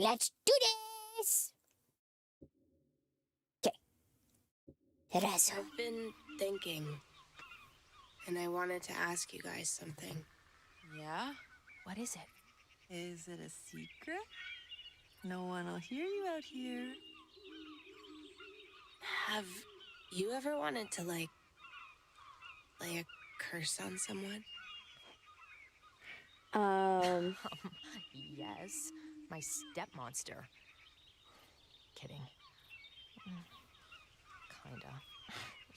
Let's do this! Okay. Teresa. I've been thinking, and I wanted to ask you guys something. Yeah? What is it? Is it a secret? No one will hear you out here. Have you ever wanted to, like, lay a curse on someone? Yes. My stepmonster. Kidding. Kinda.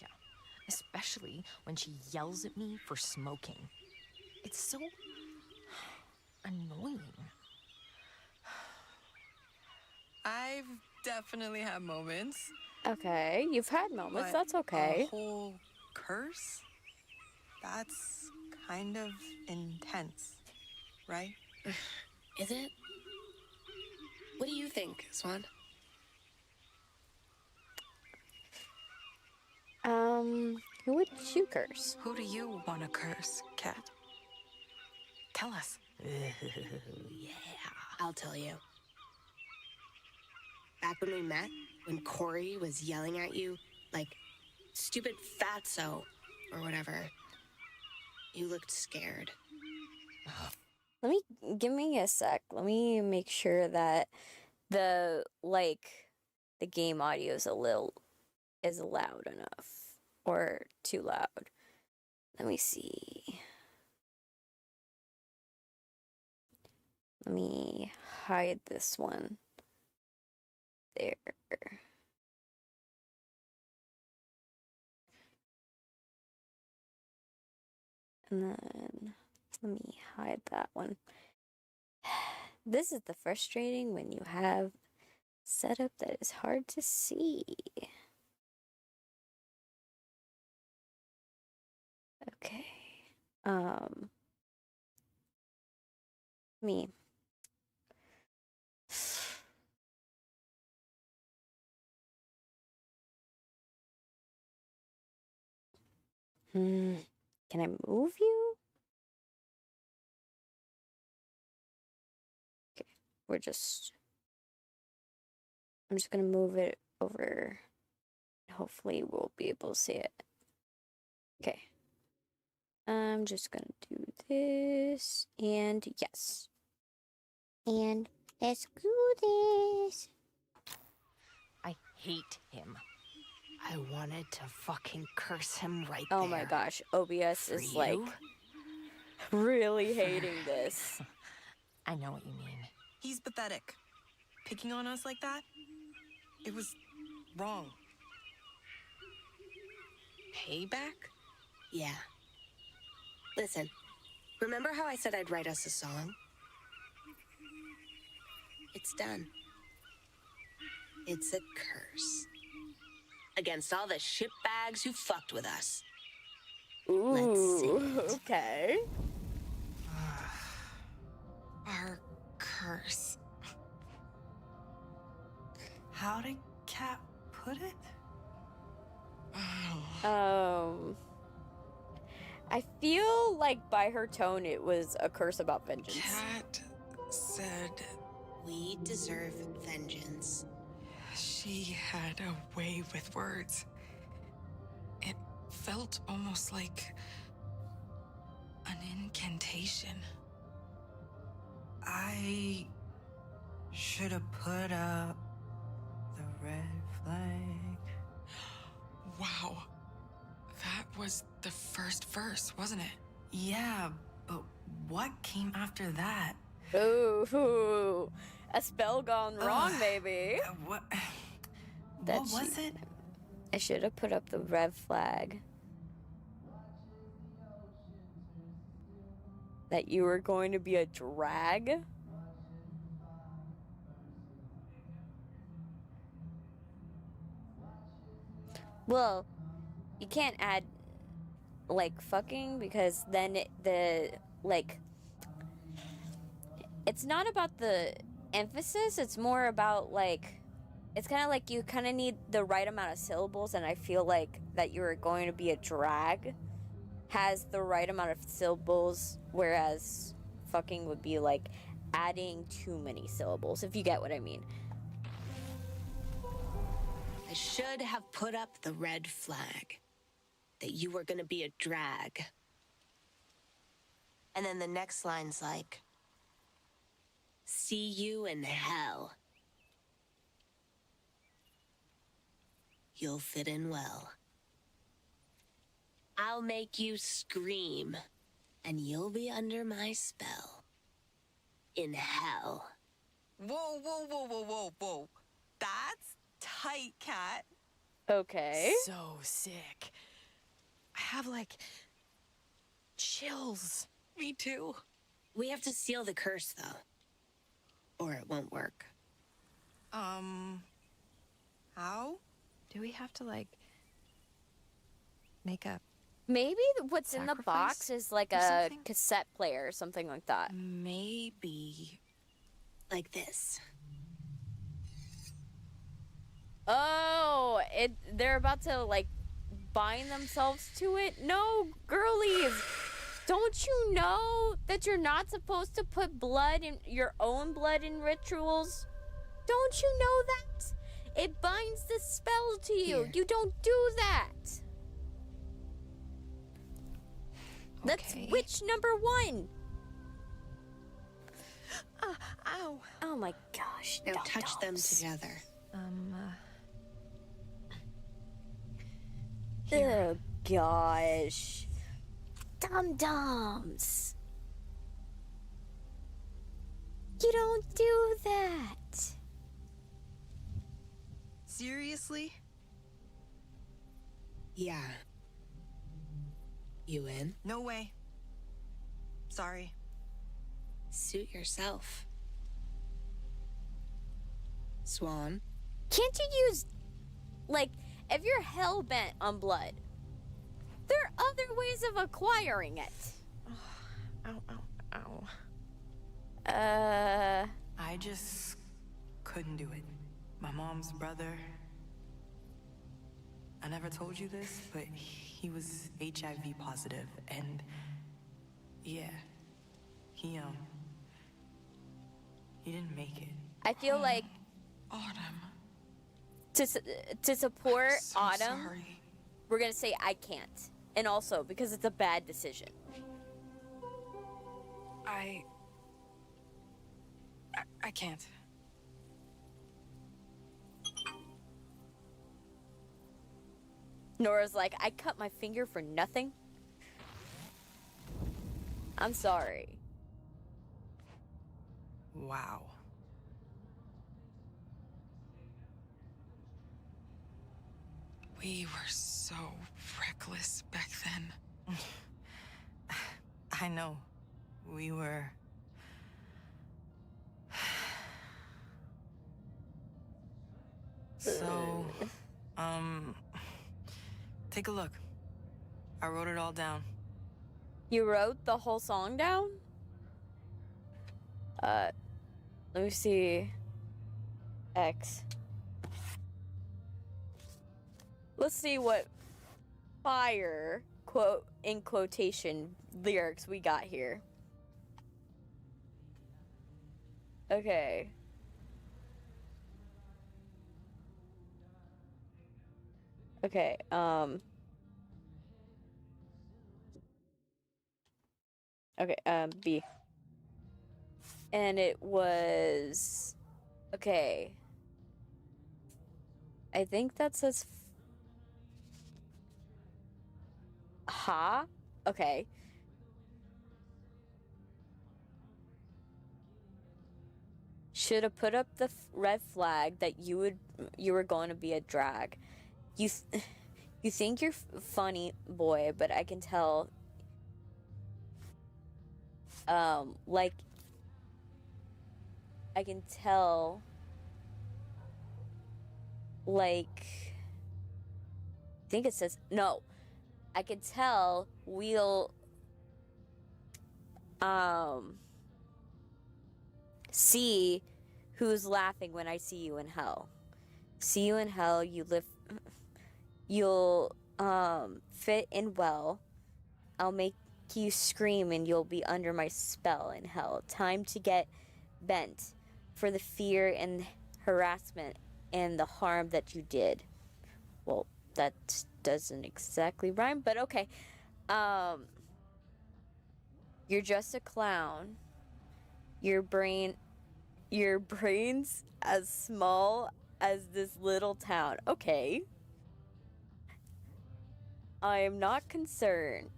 Yeah. Especially when she yells at me for smoking. It's so annoying. I've definitely had moments. Okay, you've had moments. But That's okay. A whole curse? That's kind of intense, right? Is it? What do you think, Swan? Who would you curse? Who do you want to curse, Cat? Tell us. Yeah, I'll tell you. Back when we met, when Corey was yelling at you, like, stupid fatso, or whatever, you looked scared. Give me a sec. Let me make sure that the game audio is loud enough or too loud. Let me see. Let me hide this one. There. And then let me hide that one. This is the frustrating when you have setup that is hard to see. Okay. Me. Can I move you? Okay, I'm just gonna move it over. Hopefully we'll be able to see it. Okay. I'm just gonna do this, and yes. And let's do this. I hate him. I wanted to fucking curse him right there. Oh my gosh, OBS For is you? like really hating this. I know what you mean. He's pathetic. Picking on us like that? It was wrong. Payback? Yeah. Listen, remember how I said I'd write us a song? It's done. It's a curse. Against all the shitbags who fucked with us. Let's sing Ooh, it. okay. Our curse. How did Cat put it? I feel like by her tone it was a curse about vengeance. Cat said We deserve vengeance. she had a way with words. It felt almost like an incantation. I should have put up the red flag. Wow. That was the first verse, wasn't it? Yeah, but what came after that? Ooh, a spell gone wrong, baby. What That was it? I should have put up the red flag. That you were going to be a drag? Well, you can't add like fucking because then it's not about the emphasis, it's more about like it's kind of like you kind of need the right amount of syllables, and I feel like that you're going to be a drag has the right amount of syllables, whereas fucking would be like adding too many syllables, if you get what I mean. I should have put up the red flag that you were gonna be a drag. And then the next line's like, see you in hell. You'll fit in well. I'll make you scream, and you'll be under my spell. In hell. Whoa, whoa, whoa, whoa, whoa, whoa. That's tight, Cat. Okay. So sick. I have like chills. Me too. We have to seal the curse, though, or it won't work. How? Do we have to like make a Maybe what's in the box Sacrifice is like or a something? cassette player or something like that. Maybe. Like this. Oh, they're about to like bind themselves to it? No, girlies. Don't you know that you're not supposed to put blood in your own blood in rituals? Don't you know that? It binds the spell to you. Here. You don't do that. That's Okay. witch number 1. Ow. Oh my gosh. Now touch them dum-dums. together. Oh gosh. Dum-dums. You don't do that. Seriously? Yeah. You in? No way. Sorry. Suit yourself. Swan. Can't you use, like, if you're hell-bent on blood, there are other ways of acquiring it. Ow, ow, ow. I just couldn't do it. My mom's brother. I never told you this, but he was HIV positive, and yeah, he didn't make it. I feel like Autumn. to support I'm so Autumn, sorry. we're gonna say I can't. And also, because it's a bad decision. I can't. Nora's like, I cut my finger for nothing. I'm sorry. Wow. We were so reckless back then. I know. We were. So, take a look. I wrote it all down. You wrote the whole song down? Let me see. X. Let's see what fire, quote, in quotation, lyrics we got here. Okay. Okay, okay, B. And it was... Okay. I think that says... Ha? Okay. Should have put up the red flag that you were going to be a drag. You think you're funny, boy, but I can tell. Like, I can tell. Like, I think it says no. I can tell we'll see who's laughing when I see you in hell. See you in hell, you'll fit in well. I'll make you scream and you'll be under my spell in hell. Time to get bent for the fear and harassment and the harm that you did. Well, that doesn't exactly rhyme, but okay. You're just a clown. Your brain's as small as this little town. Okay. I am not concerned.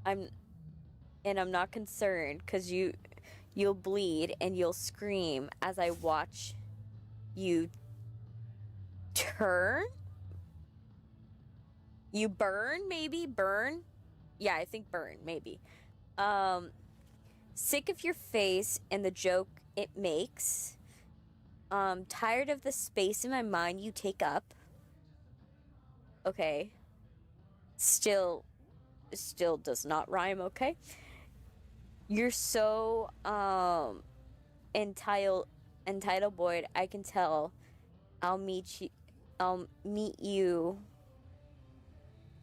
I'm not concerned because you'll bleed and you'll scream as I watch you turn. You burn, maybe? Burn? Yeah, I think burn, maybe. Sick of your face and the joke it makes. Tired of the space in my mind you take up. Okay. Still does not rhyme, okay? You're so entitled Boyd, I can tell. I'll meet you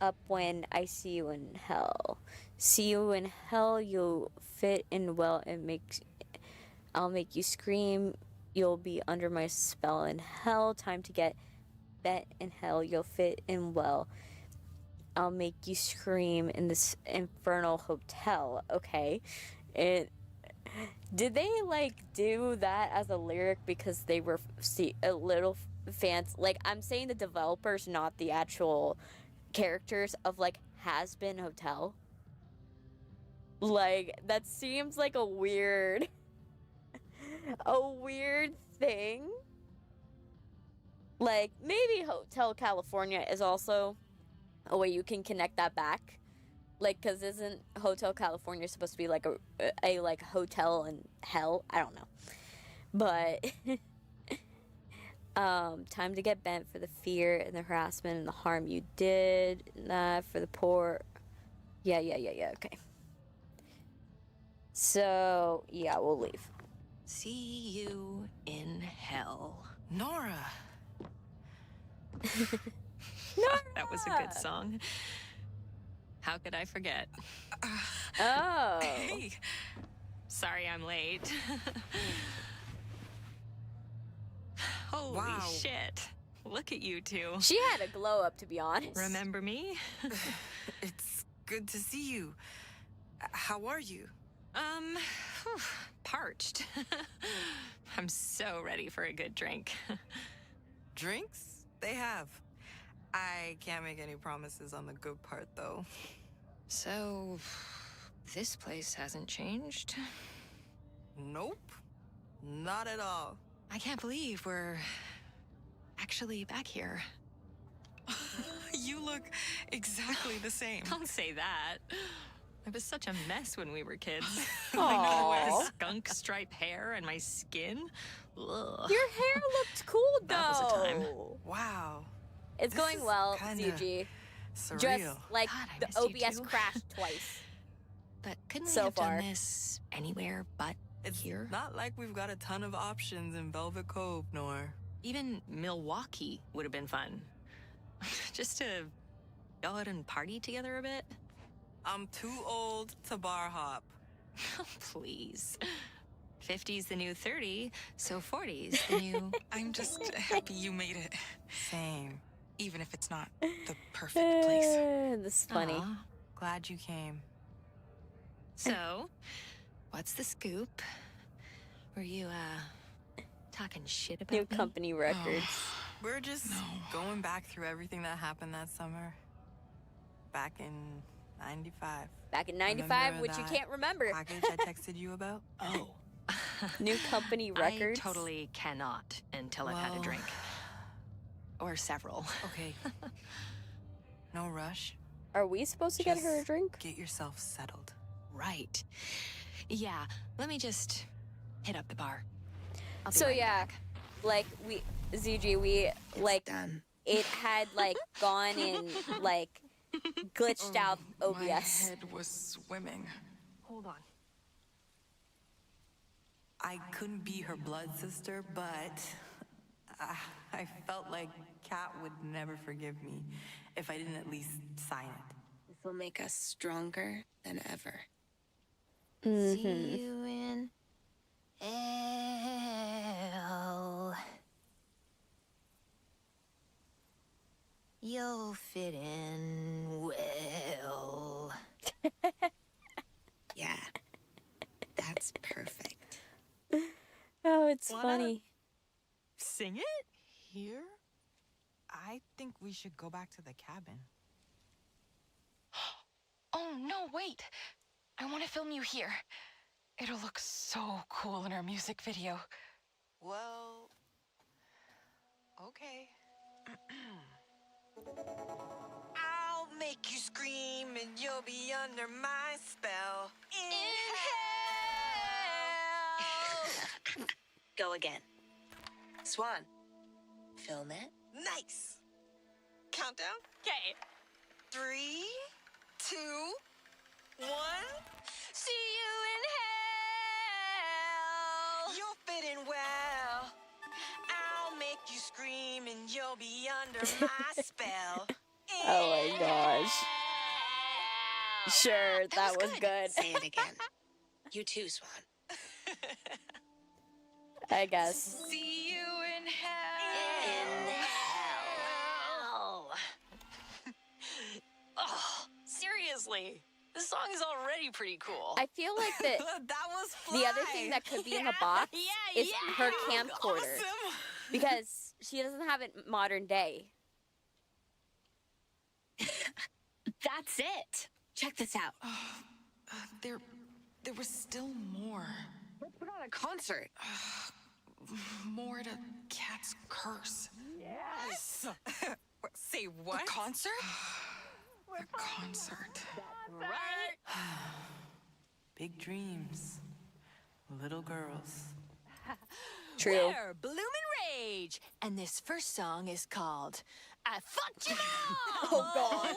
up when I see you in hell. See you in hell, you'll fit in well and I'll make you scream. You'll be under my spell in hell. Time to get bent in hell, you'll fit in well. I'll make you scream in this infernal hotel. Okay. Did they like do that as a lyric because they were a little fans? Like, I'm saying the developers, not the actual characters of like Has Been Hotel. Like, that seems like a weird thing. Like, maybe Hotel California is also a way you can connect that back. Like, because isn't Hotel California supposed to be like a like hotel in hell? I don't know. But time to get bent for the fear and the harassment and the harm you did. For the poor. Yeah, okay. So, yeah, we'll leave. See you in hell. Nora! That was a good song. How could I forget? Oh. Hey! Sorry I'm late. Holy Wow. shit. Look at you two. She had a glow up, to be honest. Remember me? It's good to see you. How are you? Whew, parched. I'm so ready for a good drink. Drinks? They have. I can't make any promises on the good part, though. So, this place hasn't changed? Nope. Not at all. I can't believe we're actually back here. You look exactly the same. Don't say that. I was such a mess when we were kids. Aww. Skunk stripe hair and my skin. Ugh. Your hair looked cool, though. That was a time. Wow. It's This going is well, kinda ZG. Surreal. Just like God, I the missed you OBS too. crashed twice. But couldn't we So have far. done this anywhere but It's here? not like we've got a ton of options in Velvet Cove, Nor. Even Milwaukee would have been fun. Just to go out and party together a bit. I'm too old to bar hop. Please. 50's the new 30, so 40's the new... I'm just happy you made it. Same. Even if it's not the perfect place. This is funny. Aw. Glad you came. So, what's the scoop? Were you, talking shit about New me? company records. We're just going back through everything that happened that summer. Back in 95. Back in 95, Remember which you that can't remember. Package I texted you about? Oh. New company records. I totally cannot until I've had a Well- drink. Or several. Okay. No rush. Are we supposed to get her a Just drink? Get yourself settled. Right. Yeah, let me just hit up the bar. I'll be So right yeah, back. like we like Done. it had like gone in like glitched out My OBS. head was swimming. Hold on. I couldn't be her blood sister, but I felt like Kat would never forgive me if I didn't at least sign it. This will make us stronger than ever. See you in hell. you'll fit in well. Yeah, that's perfect. Oh, it's Wanna- funny. Sing it? Here? I think we should go back to the cabin. Oh, no, wait. I want to film you here. It'll look so cool in our music video. Well, okay. I'll make you scream and you'll be under my spell. Inhale! Go again. Swan, film it. Nice! Countdown? Okay. 3, 2, 1. See you in hell. You'll fit in well. I'll make you scream and you'll be under my spell. Oh my gosh. Sure, that was Good. good. Say it again. You too, Swan. I guess. See you in hell. In hell. Oh, seriously. This song is already pretty cool. I feel like that That was the other thing that could be in the box is her camcorder. Awesome. Because she doesn't have it modern day. That's it. Check this out. There was still more. Let's put on a concert. More to Cat's curse. Yes. Say what? The concert? The concert. Right? Big dreams. Little girls. True. We're Bloomin' Rage, and this first song is called I Fucked You All! Oh god.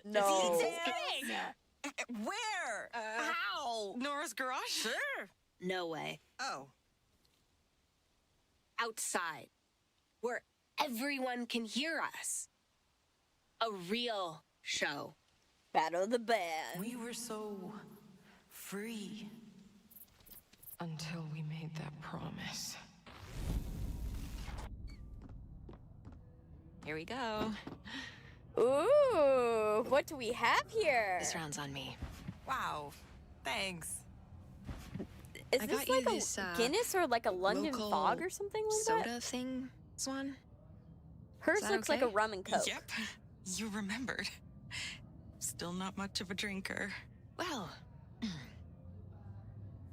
No. Just kidding! Where? How? Nora's garage? Sure. No way. Oh. Outside, where everyone can hear us. A real show. Battle of the Band. We were so free. Until we made that promise. Here we go. Ooh, what do we have here? This round's on me. Wow. Thanks. Is I this got you like this, a Guinness or like a London local fog or something like Soda that? thing, Swan? Hers that looks like a okay? rum and coke. Yep. You remembered. Still not much of a drinker. Well,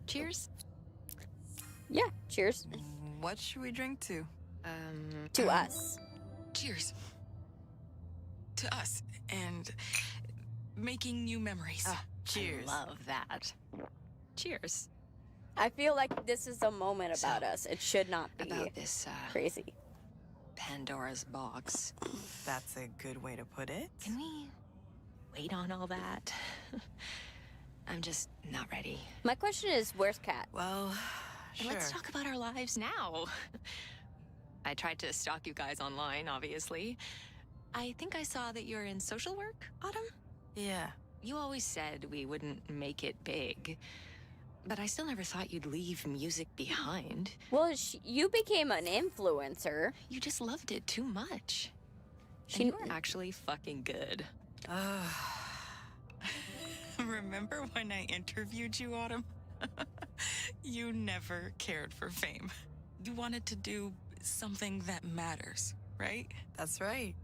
cheers. Yeah, cheers What should we drink to? to us. Cheers. To us and making new memories. Cheers. I love that. Cheers. I feel like this is a moment about us. It should not be About this crazy. Pandora's box. That's a good way to put it. Can we wait on all that? I'm just not ready. My question is, where's Kat? Well, sure. Let's talk about our lives now. I tried to stalk you guys online, obviously. I think I saw that you're in social work, Autumn? Yeah. You always said we wouldn't make it big. But I still never thought you'd leave music behind. Well, you became an influencer. You just loved it too much. She- And you were actually fucking good. Remember when I interviewed you, Autumn? You never cared for fame. You wanted to do something that matters, right? That's right.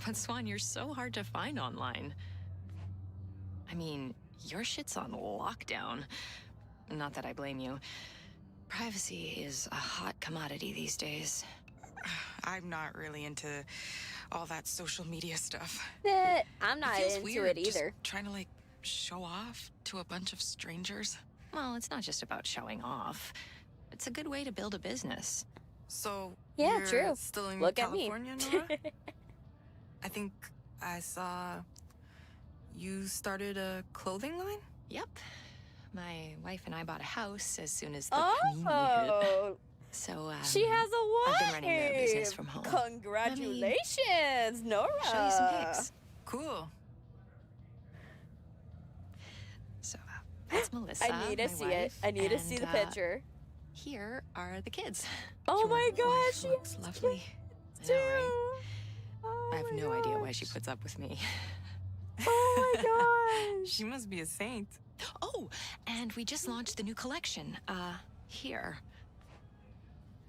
But Swan, you're so hard to find online. I mean, your shit's on lockdown. Not that I blame you. Privacy is a hot commodity these days. I'm not really into all that social media stuff. I'm not Feels into weird it just either. trying to show off to a bunch of strangers. Well, it's not just about showing off. It's a good way to build a business. So Yeah, you're true. still in Look at me. California, Nora? I think I saw you started a clothing line. Yep. My wife and I bought a house as soon as the pandemic hit. Oh, So, she has a wife. I've been running the business from home. Congratulations, Nora. Show you some pics. Cool. So, that's Melissa, I need to my see it. wife, I need to see the and, picture. Here are the kids. Oh Your my wife gosh, she looks has lovely. I know, right? Oh. I have no idea why she puts up with me. Oh my gosh. She must be a saint. Oh, and we just launched the new collection. Here.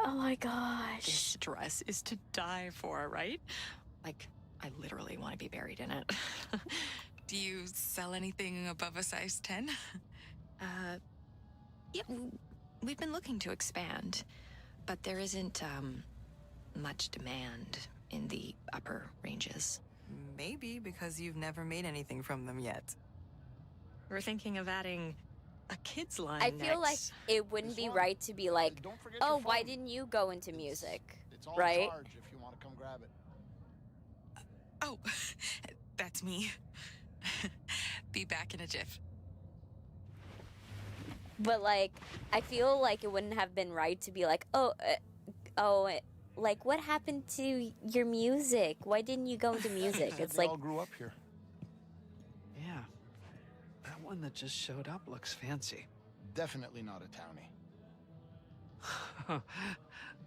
Oh my gosh. This dress is to die for, right? Like, I literally want to be buried in it. Do you sell anything above a size 10? Yeah, we've been looking to expand, but there isn't, much demand in the upper ranges. Maybe because you've never made anything from them yet. We're thinking of adding a kids line I feel like next. it wouldn't be right to be like, Don't forget oh, your why phone. didn't you go into music? It's all Right? charge if you want to come grab it. Oh, that's me. Be back in a jiff. But like, I feel like it wouldn't have been right to be like, like what happened to your music? Why didn't you go into music? It's They like, all grew up here. Yeah. That one that just showed up looks fancy. Definitely not a townie. At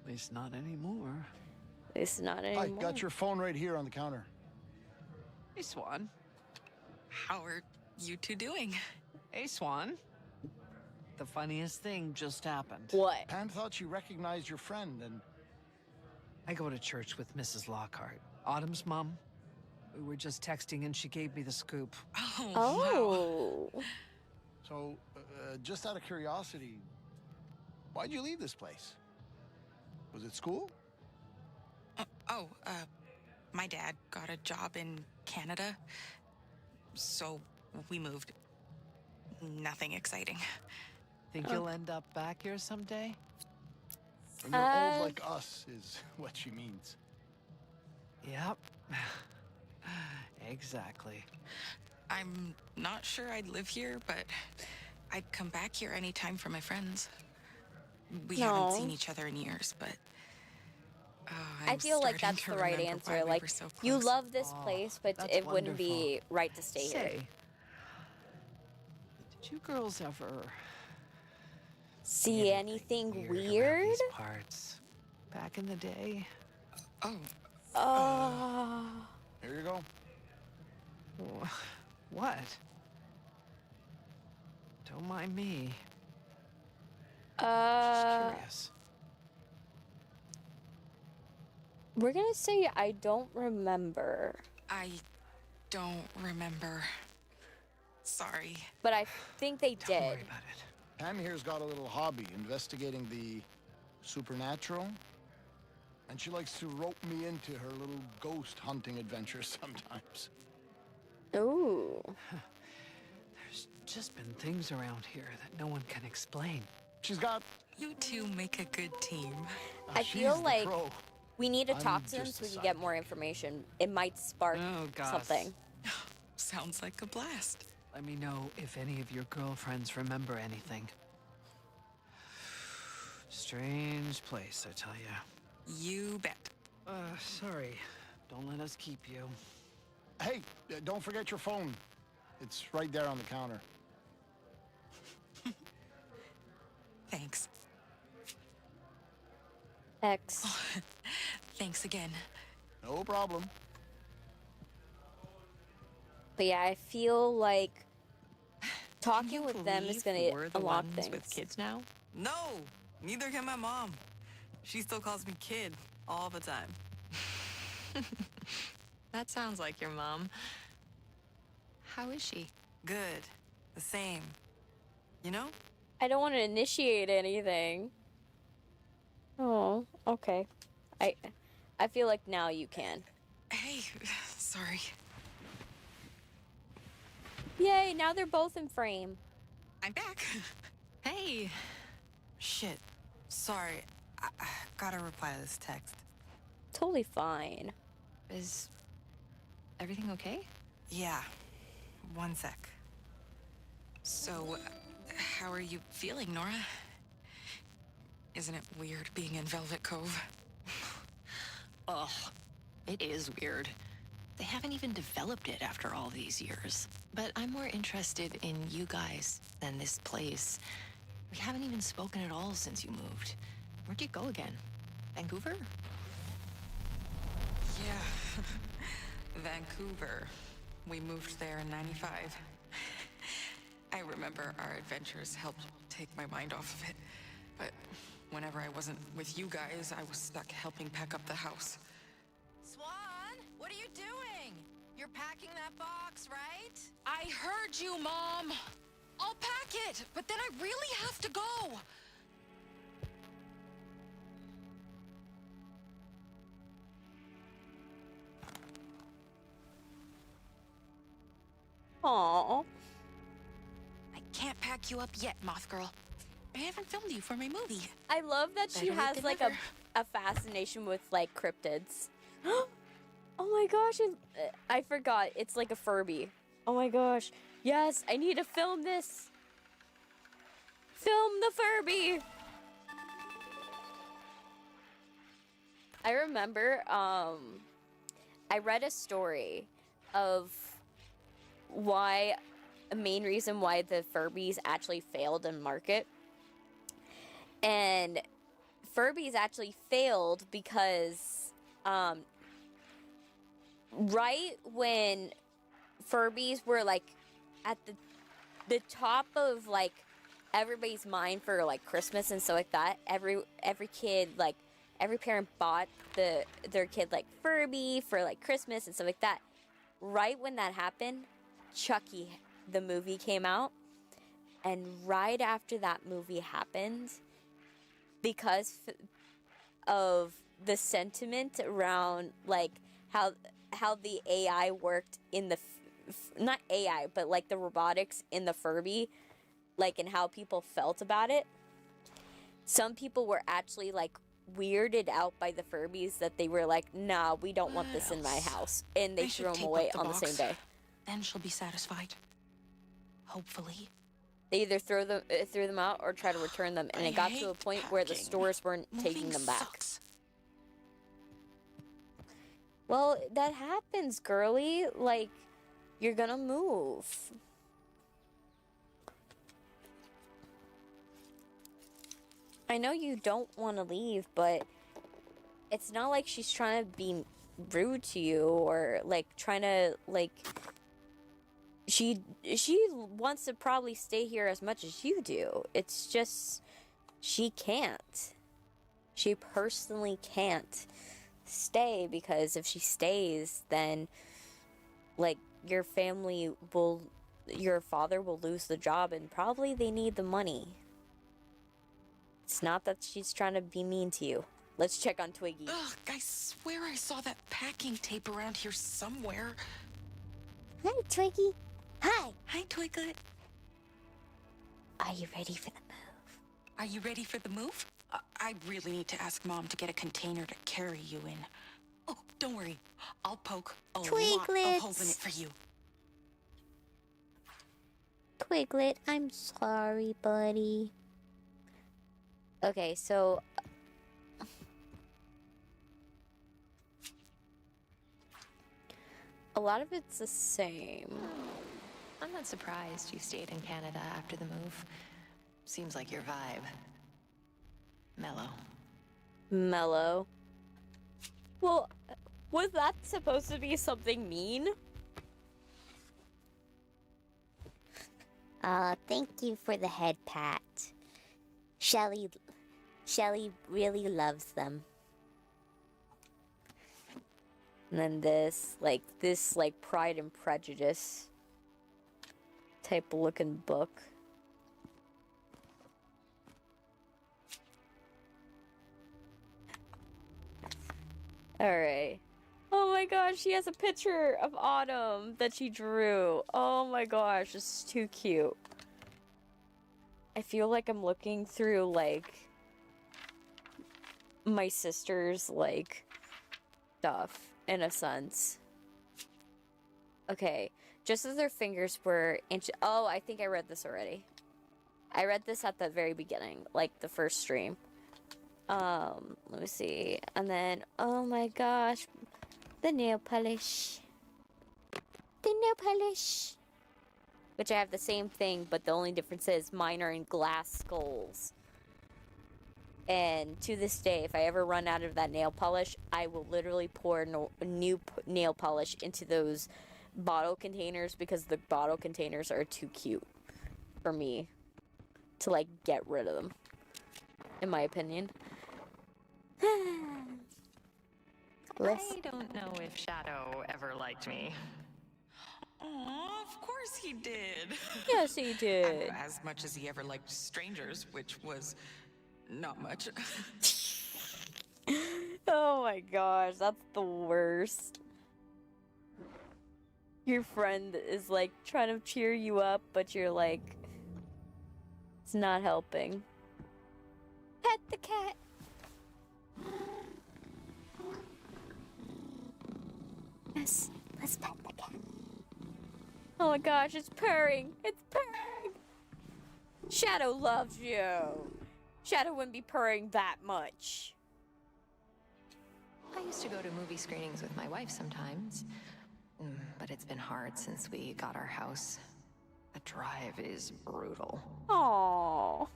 least not anymore. it's not I anymore. got your phone right here on the counter. Hey, Swan. How are you two doing? Hey, Swan. The funniest thing just happened. What? Pam thought she recognized your friend, and I go to church with Mrs. Lockhart, Autumn's mom. We were just texting and she gave me the scoop. Oh, wow. Oh. so just out of curiosity, why'd you leave this place? Was it school? My dad got a job in Canada, so we moved. Nothing exciting. Think you'll end up back here someday? When you're old like us, is what she means. Yep. Exactly. I'm not sure I'd live here, but I'd come back here anytime for my friends. We haven't seen each other in years, but I I'm fid like starting that's to the right remember answer. why we Like, were so you close. love this Oh, place, but that's it wouldn't be wonderful. right to stay here. Say, did you girls ever See anything around weird? these parts back in the day? Oh, Oh. Here you go. What? Don't mind me. Just curious. We're gonna say I don't remember, I don't remember. Sorry. but I think they Don't did. worry about it. Pam here's got a little hobby, investigating the supernatural. And she likes to rope me into her little ghost hunting adventures sometimes. Ooh. There's just been things around here that no one can explain. She's got... You two make a good team. I she's feel the like pro. we need to I'm talk to them just so we a can get sidekick. more information. It might spark Oh, gosh. something. Sounds like a blast. Let me know if any of your girlfriends remember anything. Strange place, I tell you. You bet. Sorry. Don't let us keep you. Hey, don't forget your phone. It's right there on the counter. Thanks. X. Thanks again. No problem. But yeah, I feel like talking Can you with them is believe gonna we're the unlock ones things. with kids now? No, neither can my mom. She still calls me kid all the time. That sounds like your mom. How is she? Good. The same. You know? I don't want to initiate anything. Oh, okay. I feel like now you can. Hey, sorry. Yay, now they're both in frame. I'm back. Hey, Shit. Sorry. I gotta reply to this text. Totally fine. is everything okay? Yeah. One sec. So, how are you feeling, Nora? Isn't it weird being in Velvet Cove? Ugh, it is weird. They haven't even developed it after all these years. But I'm more interested in you guys than this place. We haven't even spoken at all since you moved. Where'd you go again? Vancouver? Yeah. Vancouver. We moved there in '95. I remember our adventures helped take my mind off of it. But whenever I wasn't with you guys, I was stuck helping pack up the house. Swan, what are you doing? You're packing that box, right? I heard you, Mom! I'll pack it, but then I really have to go. Aww. I can't pack you up yet, Moth Girl. I haven't filmed you for my movie. I love that she Better late has than like never. a fascination with like cryptids. Oh my gosh, I forgot. It's like a Furby. Oh my gosh. Yes, I need to film this. Film the Furby. I remember I read a story of why a main reason why the Furbies actually failed in market. And Furbies actually failed because right when Furbies were like at the top of like everybody's mind for like Christmas and stuff like that, every kid, like every parent bought their kid like Furby for like Christmas and stuff like that. Right when that happened, Chucky the movie came out, and right after that movie happened, because of the sentiment around like how the AI worked in the not AI but like the robotics in the Furby, like, and how people felt about it, some people were actually like weirded out by the Furbies, that they were like, nah, we don't want this in my house, and they I should threw them tape away up the on the same box. day. Then she'll be satisfied. Hopefully. They either threw them out or try to return them, and I it got to hate a point where the packing. stores weren't taking Moving them back. sucks. Well, that happens, girly. Like, you're gonna move. I know you don't want to leave, but it's not like she's trying to be rude to you or like trying to like. She wants to probably stay here as much as you do. It's just she can't. She personally can't stay, because if she stays, then like your father will lose the job, and probably they need the money. It's not that she's trying to be mean to you. Let's check on Twiggy. Ugh, I swear I saw that packing tape around here somewhere. Hi, Twiggy. Hi. Hi, Twiglet. Are you ready for the move? Are you ready for the move? I really need to ask Mom to get a container to carry you in. Oh, don't worry. I'll poke a lot of Twiglets. holes in it for you. Twiglet, I'm sorry, buddy. Okay, so a lot of it's the same. I'm not surprised you stayed in Canada after the move. Seems like your vibe. Mellow. Mellow. Well, was that supposed to be something mean? Thank you for the head pat. Shelly really loves them. And then this Pride and Prejudice type looking book. Alright. Oh my gosh, she has a picture of Autumn that she drew. Oh my gosh, this is too cute. I feel like I'm looking through, like, my sister's, like, stuff, in a sense. Okay, just as their fingers were oh, I think I read this already. I read this at the very beginning, like, the first stream. Let me see. And then, oh my gosh, the nail polish. The nail polish. Which I have the same thing, but the only difference is mine are in glass skulls. And to this day, if I ever run out of that nail polish, I will literally pour new nail polish into those bottle containers because the bottle containers are too cute for me to like get rid of them, in my opinion. I don't know if Shadow ever liked me. Aw, of course he did. Yes, he did. As much as he ever liked strangers, which was not much. Oh my gosh, that's the worst. Your friend is like trying to cheer you up, but you're like, it's not helping. Pet the cat. Yes, let's pet the cat. Oh my gosh, it's purring. It's purring. Shadow loves you. Shadow wouldn't be purring that much. I used to go to movie screenings with my wife sometimes, but it's been hard since we got our house. The drive is brutal. Aww.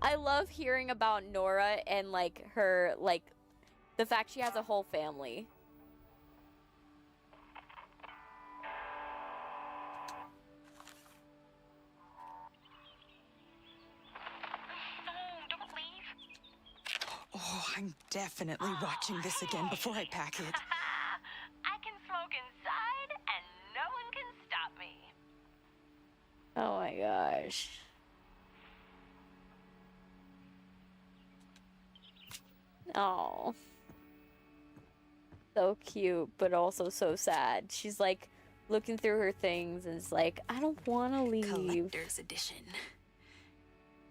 I love hearing about Nora and like her, like the fact she has a whole family. Oh, I'm definitely watching this again before I pack it. I can smoke inside and no one can stop me. Oh my gosh. Oh. So cute, but also so sad. She's like looking through her things and it's like, I don't want to leave. Collector's edition.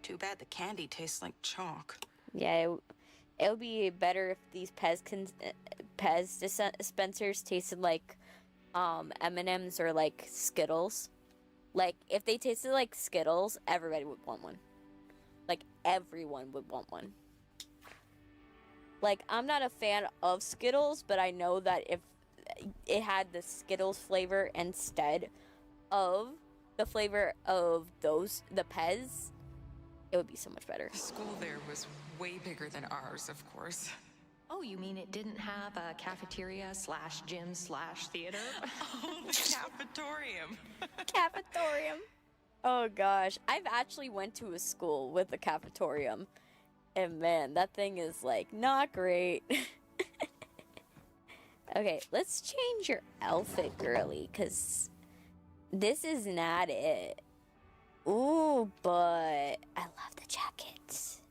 Too bad the candy tastes like chalk. Yeah, it would be better if these Pez dispensers tasted like M&Ms or like Skittles. Like if they tasted like Skittles, everybody would want one. Like everyone would want one. Like I'm not a fan of Skittles, but I know that if it had the Skittles flavor instead of the flavor of the Pez, it would be so much better. The school there was way bigger than ours, of course. Oh, you mean it didn't have a cafeteria / gym / theater? Oh, the cafetorium. Cafetorium. Oh gosh, I've actually went to a school with a cafetorium, and man, that thing is like not great. Okay, let's change your outfit, girly, because this is not it. Ooh, but I love the jackets.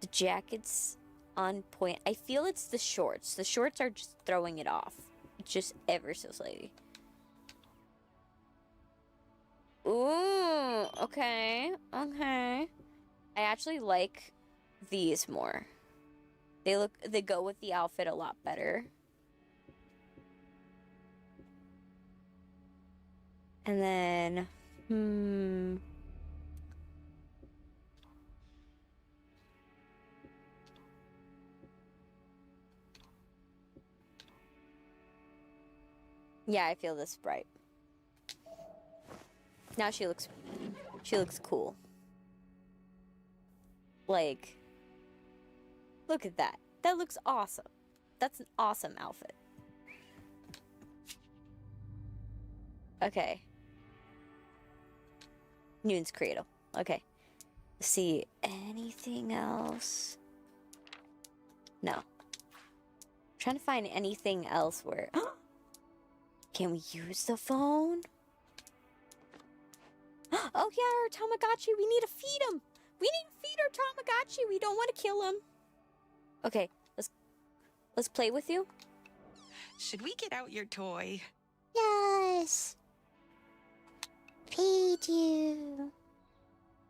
The jacket's on point. I feel it's the shorts. The shorts are just throwing it off. Just ever so slightly. Ooh, okay, okay. I actually like these more. They go with the outfit a lot better. And then, yeah, I feel this bright. Now she looks cool. Like, look at that. That looks awesome. That's an awesome outfit. Okay. Noon's Cradle. Okay. Let's see. Anything else? No. I'm trying to find anything else where... Can we use the phone? Oh yeah, our Tamagotchi. We need to feed him. We need to feed our Tamagotchi. We don't want to kill him. Okay, let's play with you. Should we get out your toy? Yes. Feed you.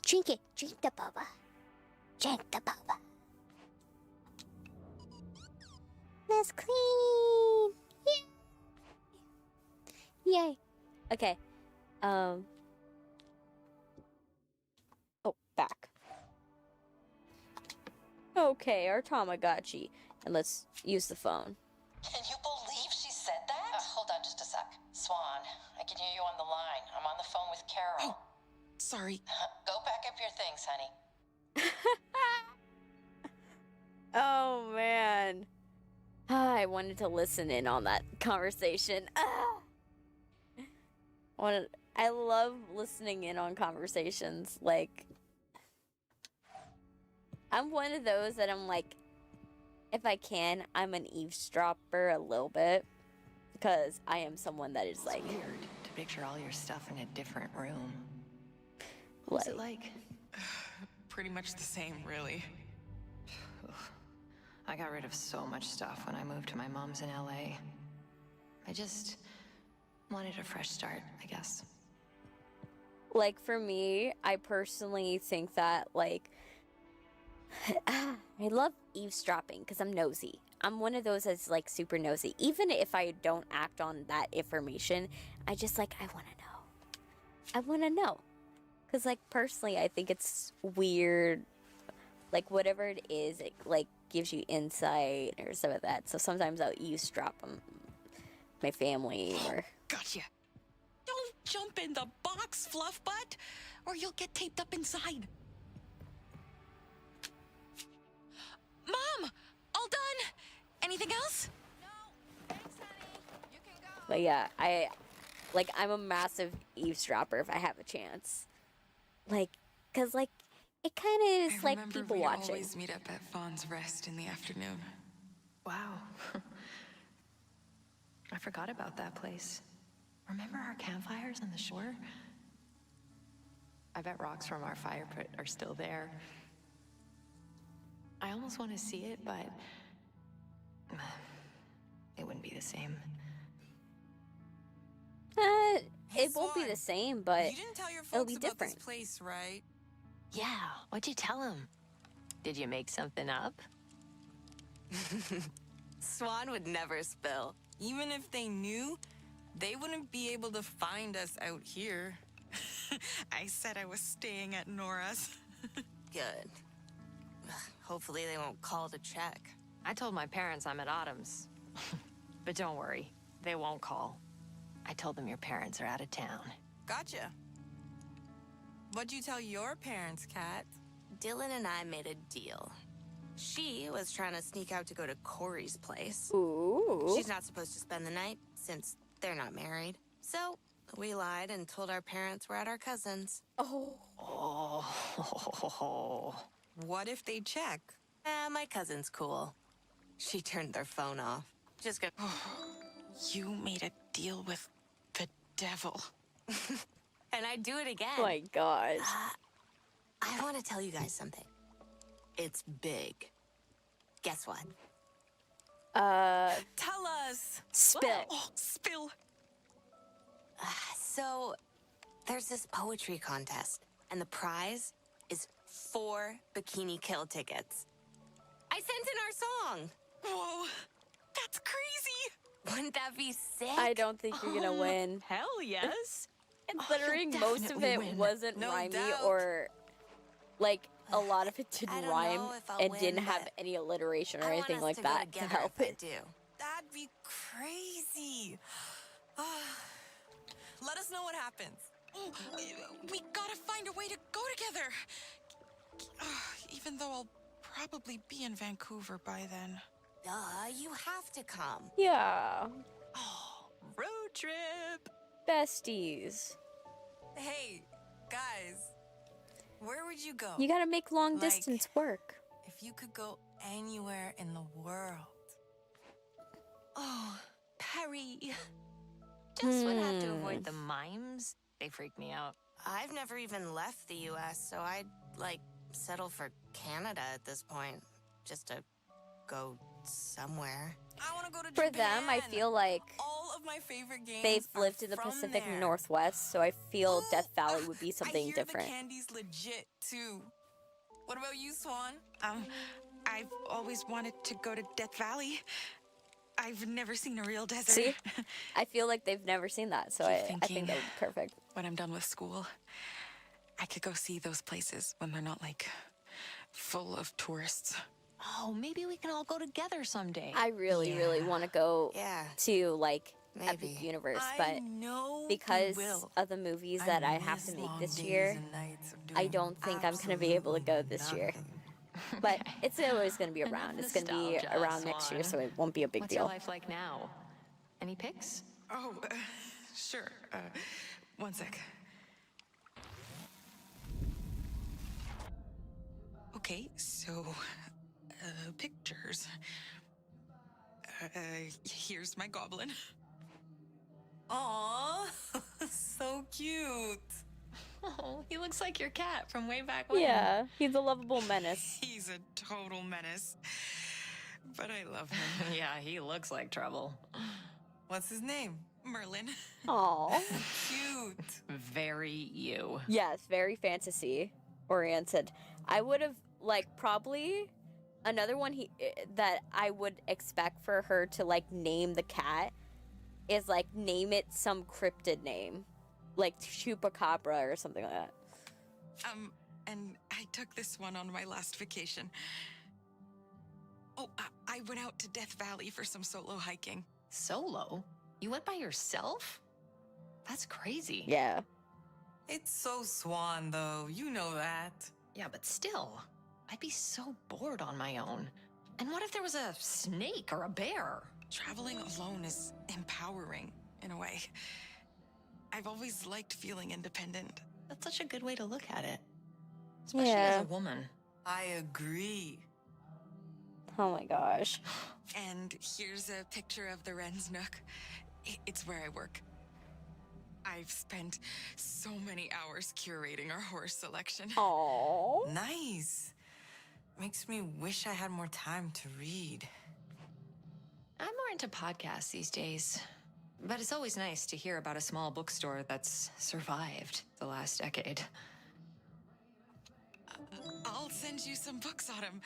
Drink it. Drink the bubba. Drink the bubba. That's clean. Yay. Yay. Okay. Oh, back. Okay, our Tamagotchi. And let's use the phone. Can you believe she said that? Hold on just a sec. Swan, I can hear you on the line. I'm on the phone with Carol. Sorry. Go pack up your things, honey. Oh man. I wanted to listen in on that conversation. I love listening in on conversations. Like, I'm one of those that I'm like, if I can, I'm an eavesdropper a little bit. Because I am someone that is like... It's weird to picture all your stuff in a different room. What was it like? Pretty much the same, really. I got rid of so much stuff when I moved to my mom's in LA. I just wanted a fresh start, I guess. Like, for me, I personally think that, like... I love eavesdropping because I'm nosy. I'm one of those that's, like, super nosy. Even if I don't act on that information, I just, like, I want to know. I want to know. Because, like, personally, I think it's weird. Like, whatever it is, it, like, gives you insight or some of that. So sometimes I'll eavesdrop on my family or... Gotcha. Don't jump in the box, fluff butt, or you'll get taped up inside. Mom! All done! Anything else? No, thanks, honey. You can go. But yeah, I'm a massive eavesdropper if I have a chance. Like, because, like, it kind of is like people we watching. Always meet up at Fawn's Rest in the afternoon. Wow. I forgot about that place. Remember our campfires on the shore? I bet rocks from our fire pit are still there. I almost want to see it, but it wouldn't be the same. It won't be the same, but You didn't tell your it'll folks be about different. this place, right? Yeah, what'd you tell him? Did you make something up? Swan would never spill. Even if they knew, they wouldn't be able to find us out here. I said I was staying at Nora's. Good. Ugh, hopefully they won't call to check. I told my parents I'm at Autumn's. But don't worry, they won't call. I told them your parents are out of town. Gotcha. What'd you tell your parents, Kat? Dylan and I made a deal. She was trying to sneak out to go to Corey's place. Ooh. She's not supposed to spend the night since they're not married. So we lied and told our parents we're at our cousin's. Oh. What if they check? My cousin's cool. She turned their phone off. Just gonna... You made a deal with the devil. And I'd do it again. Oh my gosh. I want to tell you guys something. It's big. Guess what? Tell us. Spill. Oh, spill. So, there's this poetry contest, and the prize is 4 Bikini Kill tickets. I sent in our song. Whoa, that's crazy. Wouldn't that be sick? I don't think you're gonna win. Hell yes. Considering you'll most of it definitely win. wasn't No rhymey doubt. or, like, a lot of it I didn't don't rhyme know if I'll and win, didn't have but any alliteration or I want anything us like to go that to together help if I it. do. That'd be crazy. Let us know what happens. Oh, we gotta find a way to go together. Even though I'll probably be in Vancouver by then. Duh, you have to come. Yeah. Road trip. Besties. Hey, guys. Where would you go? You gotta make long Like- distance work. If you could go anywhere in the world. Oh, Perry. Just would have to avoid the mimes. They freak me out. I've never even left the US, so I'd, like, settle for Canada at this point. Just to go somewhere. I want to go to For Japan. them, I feel like all of my favorite games they've are lived in the from Pacific there. Northwest, so I feel Ooh, Death Valley would be I something hear different. The candy's legit too. What about you, Swan? I've always wanted to go to Death Valley. I've never seen a real desert. See? I feel like they've never seen that, so I Keep think thinking. that would be perfect. When I'm done with school, I could go see those places when they're not, like, full of tourists. Oh, maybe we can all go together someday. I really, really want to go Yeah, to, like, maybe. Epic Universe, I but know because you will. of the movies that I have miss to make long this days year, and nights of I doing don't think I'm going to be able to go absolutely this year. nothing. But it's always going to be around. It's going to be nostalgia, around next year, Swan. so it won't be a big What's your deal. life like now? Any pics? Oh, sure. One sec. Okay, so, pictures. Here's my goblin. Aw, so cute. Oh, he looks like your cat from way back when. Yeah, he's a lovable menace. He's a total menace. But I love him. Yeah, he looks like trouble. What's his name? Merlin. Aw. Cute. Very you. Yes, very fantasy oriented. I would have, like, probably another one that I would expect for her to, like, name the cat is, like, name it some cryptid name. Like Chupacabra or something like that. And I took this one on my last vacation. Oh, I went out to Death Valley for some solo hiking. Solo? You went by yourself? That's crazy. Yeah. It's so Swan, though. You know that. Yeah, but still, I'd be so bored on my own. And what if there was a snake or a bear? Traveling alone is empowering, in a way. I've always liked feeling independent. That's such a good way to look at it. Especially Yeah. as a woman. I agree. Oh my gosh. And here's a picture of the Wren's Nook. It's where I work. I've spent so many hours curating our horse selection. Aww. Nice. Makes me wish I had more time to read. I'm more into podcasts these days. But it's always nice to hear about a small bookstore that's survived the last decade. I'll send you some books, Autumn.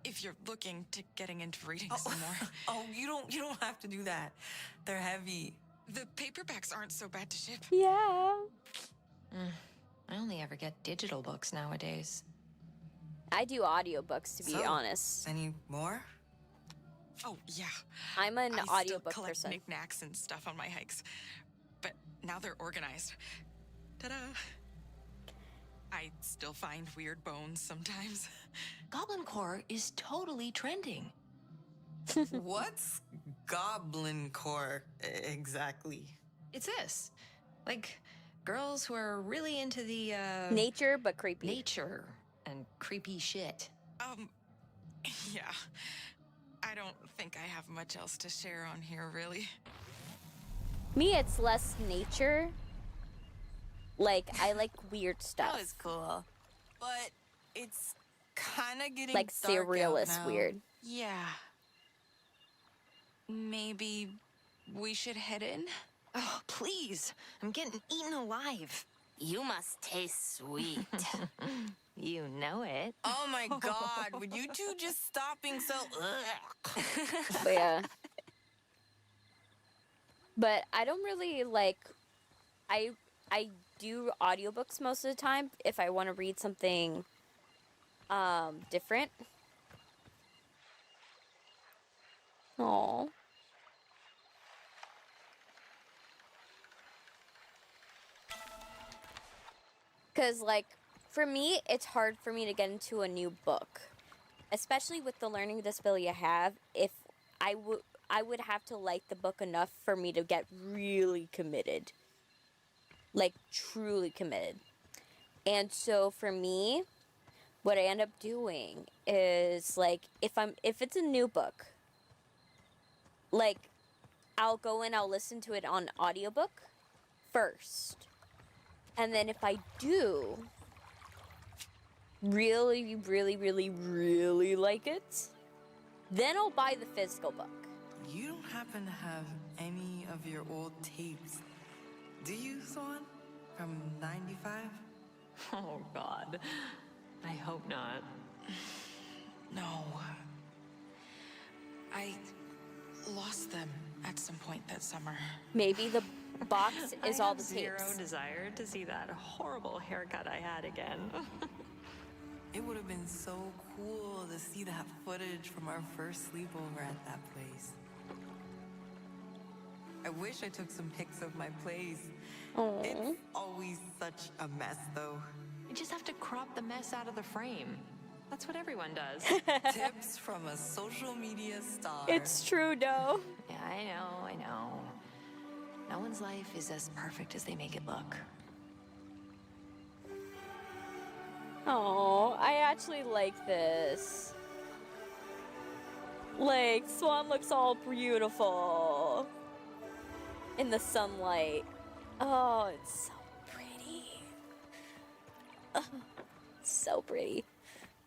If you're looking to getting into reading some more. Oh, you don't have to do that. They're heavy. The paperbacks aren't so bad to ship. Yeah. I only ever get digital books nowadays. I do audiobooks, to be So, honest. Any more? Oh, yeah. I'm an I still audiobook collect person. knickknacks and stuff on my hikes. But now they're organized. Ta-da! I still find weird bones sometimes. Goblin Core is totally trending. What's Goblin Core exactly? It's this. Like, girls who are really into the, Nature, but creepy. nature and creepy shit. Yeah. I don't think I have much else to share on here, really. Me, it's less nature. Like, I like weird That stuff. was cool. But it's kind of getting Like, dark surrealist out now. weird. Yeah. Maybe we should head in? Oh, please. I'm getting eaten alive. You must taste sweet. You know it. Oh my god, would you two just stop being so But yeah. But I don't really like. I do audiobooks most of the time if I want to read something different. Aww. Because, like, for me, it's hard for me to get into a new book. Especially with the learning disability I have, if I would have to like the book enough for me to get really committed. Like, truly committed. And so, for me, what I end up doing is, like, if it's a new book, like, I'll go and I'll listen to it on audiobook first. And then if I do really, really, really, really like it, then I'll buy the physical book. You don't happen to have any of your old tapes, do you, Swan? From 95? Oh, God. I hope not. No. I lost them at some point that summer. Maybe the box is I all have the zero tapes. desire to see that horrible haircut I had again. It would have been so cool to see that footage from our first sleepover at that place. I wish I took some pics of my place. Aww. It's always such a mess, though. You just have to crop the mess out of the frame. That's what everyone does. Tips from a social media star. It's true, though. Yeah, I know. No one's life is as perfect as they make it look. Oh, I actually like this. Like, Swan looks all beautiful in the sunlight. Oh, it's so pretty. Oh, it's so pretty.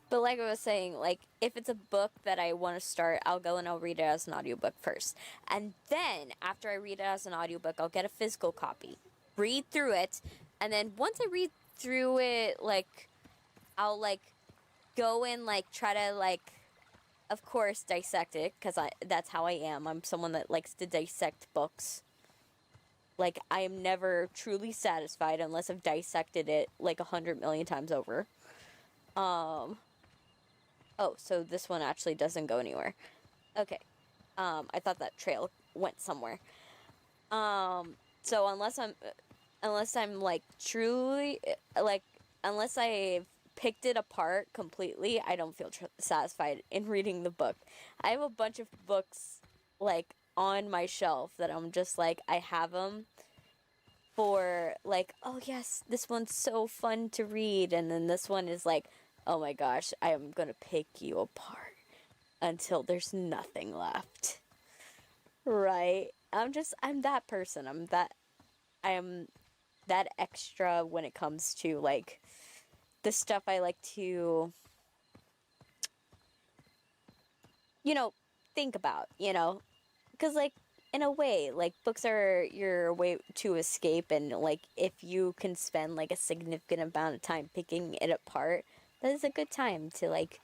But like I was saying, like, if it's a book that I want to start, I'll go and I'll read it as an audiobook first. And then, after I read it as an audiobook, I'll get a physical copy, read through it, and then once I read through it, like, I'll, like, go and, like, try to, like, of course, dissect it, because that's how I am. I'm someone that likes to dissect books. Like, I am never truly satisfied unless I've dissected it, like, 100 million times over. Oh, so this one actually doesn't go anywhere. Okay. I thought that trail went somewhere. So unless I'm like truly, like, unless I've picked it apart completely, I don't feel satisfied in reading the book. I have a bunch of books, like, on my shelf that I'm just like, I have them for, like, oh yes, this one's so fun to read, and then this one is like, oh my gosh, I am gonna pick you apart until there's nothing left. Right? I'm that person. I am that extra when it comes to, like, the stuff I like to, think about, Because, like, in a way, like, books are your way to escape, and, like, if you can spend, like, a significant amount of time picking it apart, that is a good time to, like,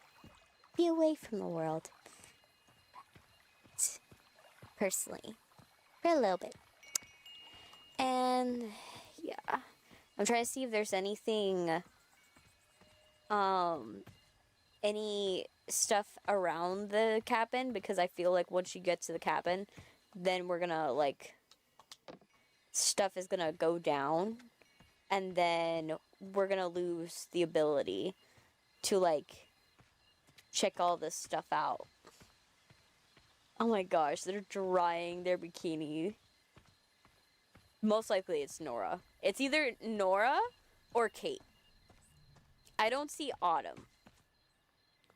be away from the world. Personally. For a little bit. And, yeah. I'm trying to see if there's anything, any stuff around the cabin, because I feel like once you get to the cabin, then we're gonna, like, stuff is gonna go down, and then we're gonna lose the ability to, like, check all this stuff out. Oh my gosh, they're drying their bikini. Most likely it's Nora. It's either Nora or Kate. I don't see Autumn.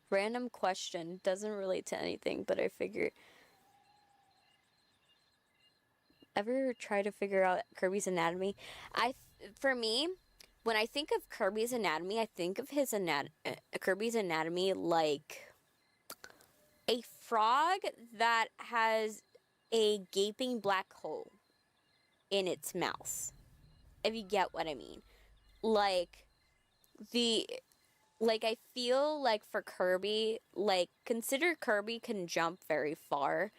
Random question. Doesn't relate to anything, but I figured... Ever try to figure out Kirby's anatomy? For me, when I think of Kirby's anatomy, I think of his Kirby's anatomy like a frog that has a gaping black hole in its mouth. If you get what I mean. I feel like for Kirby, like, consider Kirby can jump very far.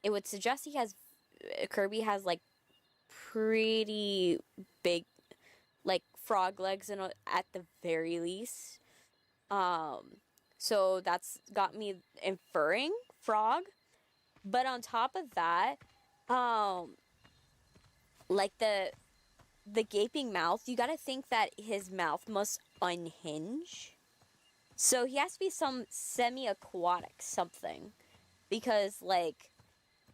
It would suggest Kirby has, like, pretty big, like, frog legs at the very least. So that's got me inferring frog. But on top of that, like, the gaping mouth, you gotta think that his mouth must unhinge. So he has to be some semi-aquatic something. Because, like,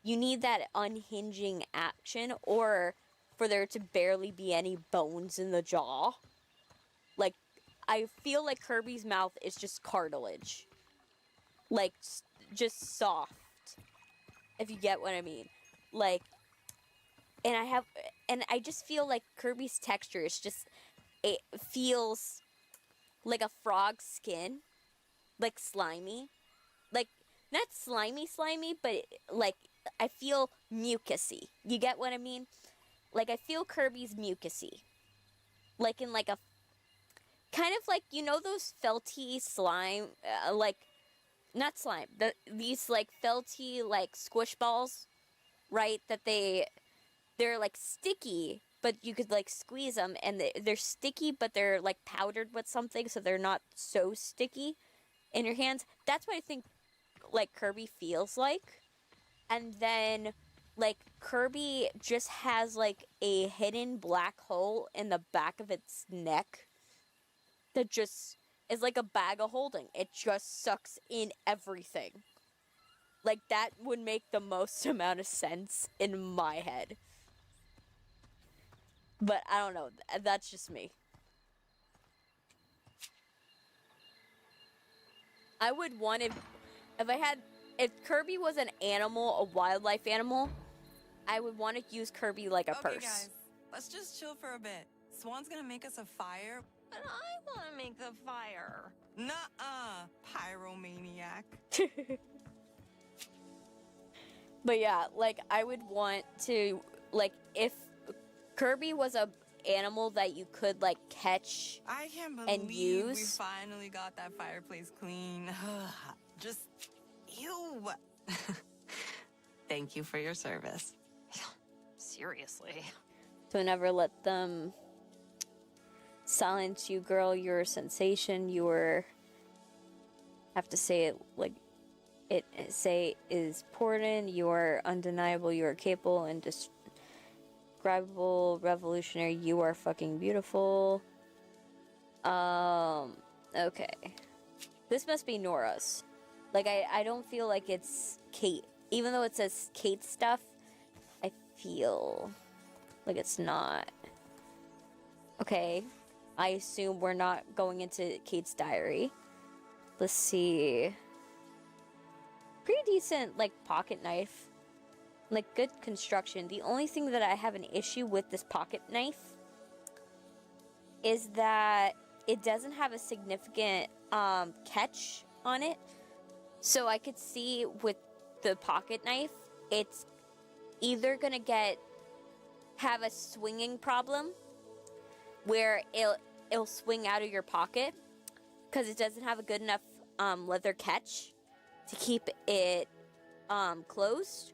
you need that unhinging action, or for there to barely be any bones in the jaw. Like, I feel like Kirby's mouth is just cartilage. Like, just soft. If you get what I mean. Like, and I just feel like Kirby's texture is just, it feels like a frog's skin. Like, slimy. Like, not slimy, but, like, I feel mucusy. You get what I mean? Like, I feel Kirby's mucusy. Like, in, like, a... Kind of like, those felty slime... like, not slime. These, like, felty, like, squish balls, right? That they're, like, sticky, but you could, like, squeeze them, and they're sticky, but they're, like, powdered with something, so they're not so sticky in your hands. That's what I think, like, Kirby feels like. And then, like, Kirby just has, like, a hidden black hole in the back of its neck. that just is like a bag of holding. It just sucks in everything. Like, that would make the most amount of sense in my head. But I don't know. That's just me. I would want if Kirby was an animal, a wildlife animal, I would want to use Kirby like a Okay, purse. guys, let's just chill for a bit. Swan's gonna make us a fire. But I want to make the fire. Nuh-uh, pyromaniac. But yeah, like, I would want to, like, if Kirby was a animal that you could, like, catch I can't and believe we use. finally got that fireplace clean. Just, ew. Thank you for your service. Seriously. So never let them silence you, girl. You're a sensation. You're, have to say it like it say is important. You are undeniable. You are capable and indescribable, revolutionary. You are fucking beautiful. Okay. This must be Nora's. Like, I don't feel like it's Kate. Even though it says Kate stuff, I feel like it's not. Okay. I assume we're not going into Kate's diary. Let's see. Pretty decent, like, pocket knife. Like, good construction. The only thing that I have an issue with this pocket knife is that it doesn't have a significant catch on it. So I could see with the pocket knife, it's either gonna have a swinging problem where it'll swing out of your pocket because it doesn't have a good enough leather catch to keep it closed,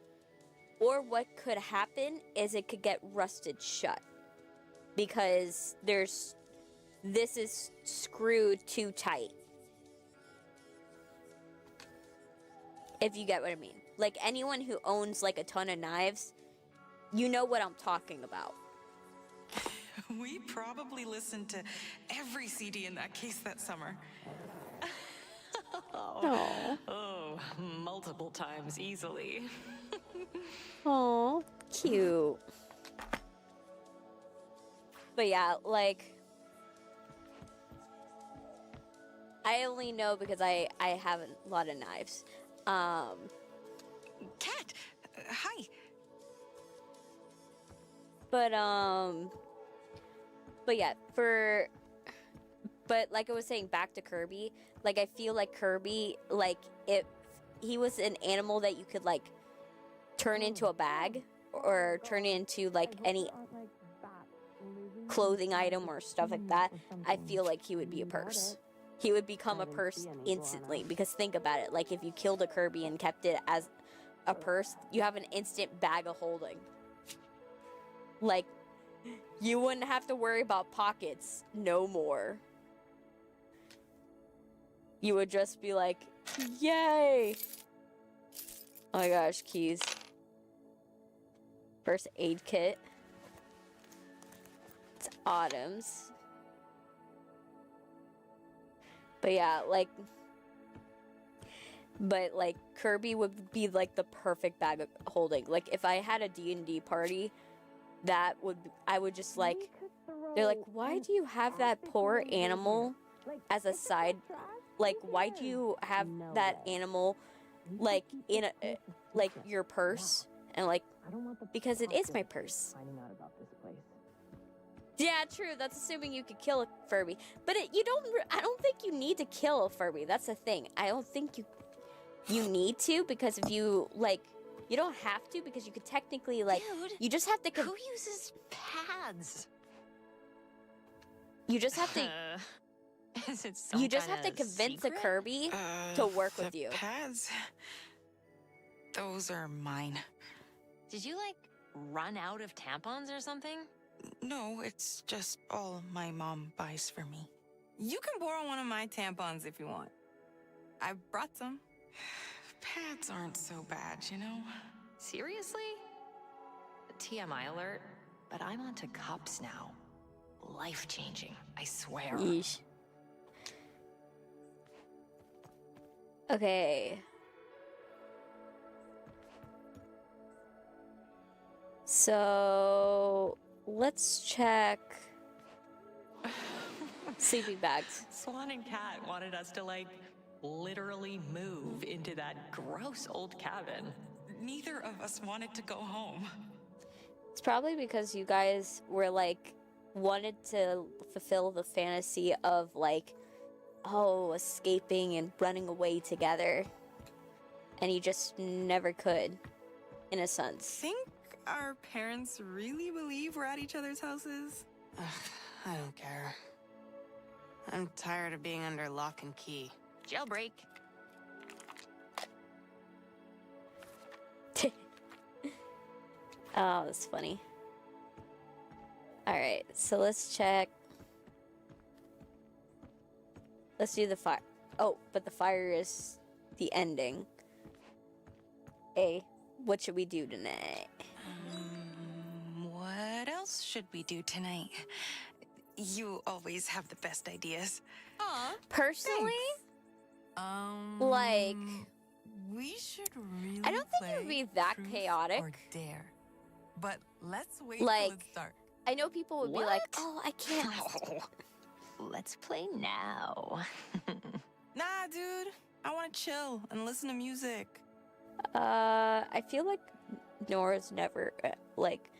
or what could happen is it could get rusted shut because this is screwed too tight. If you get what I mean. Like, anyone who owns, like, a ton of knives, you know what I'm talking about. We probably listened to every CD in that case that summer. Oh, multiple times easily. Aw, cute. But yeah, like, I only know because I have a lot of knives. Cat, hi. But yeah, but like I was saying, back to Kirby, like, I feel like Kirby, like, if he was an animal that you could, like, turn into a bag or turn into, like, any clothing item or stuff like that, I feel like he would be a purse. He would become a purse instantly, because think about it, like, if you killed a Kirby and kept it as a purse, you have an instant bag of holding. Like, you wouldn't have to worry about pockets no more. You would just be like, yay! Oh my gosh, keys. First aid kit. It's Autumn's. But yeah, like, Kirby would be like the perfect bag of holding. Like, if I had a D&D party, I would just, like, they're like, why do you have that poor animal as a side? Like, why do you have that animal, like, in a, like, your purse? And, like, because it is my purse. Yeah, true. That's assuming you could kill a Furby. But I don't think you need to kill a Furby. That's the thing. I don't think you need to, because if you, like, you don't have to, because you could technically, like, Dude, you just have to... who uses pads? You just have to... Is it some You just have to kinda convince secret? a Kirby to work with The you. pads, those are mine. Did you, like, run out of tampons or something? No, it's just all my mom buys for me. You can borrow one of my tampons if you want. I brought some. Pads aren't so bad, you know? Seriously? TMI alert, but I'm onto cups now. Life-changing, I swear. Yeesh. Okay. So let's check sleeping bags. Swan and Cat wanted us to, like, literally move into that gross old cabin. Neither of us wanted to go home. It's probably because you guys were like wanted to fulfill the fantasy of like, oh, escaping and running away together. And you just never could, in a sense. Think our parents really believe we're at each other's houses? Ugh, I don't care. I'm tired of being under lock and key. Jailbreak. Oh, that's funny. Alright, so let's check. Let's do the fire. Oh, but the fire is the ending. Hey, what should we do tonight? What else should we do tonight? You always have the best ideas. Aw, Personally, like, like, We should really I don't think it would be that Truth chaotic. Or dare. But let's wait Like, till it starts. I know people would be like, oh, I can't. Let's play now. nah, dude. I want to chill and listen to music. I feel like Nora's never, like,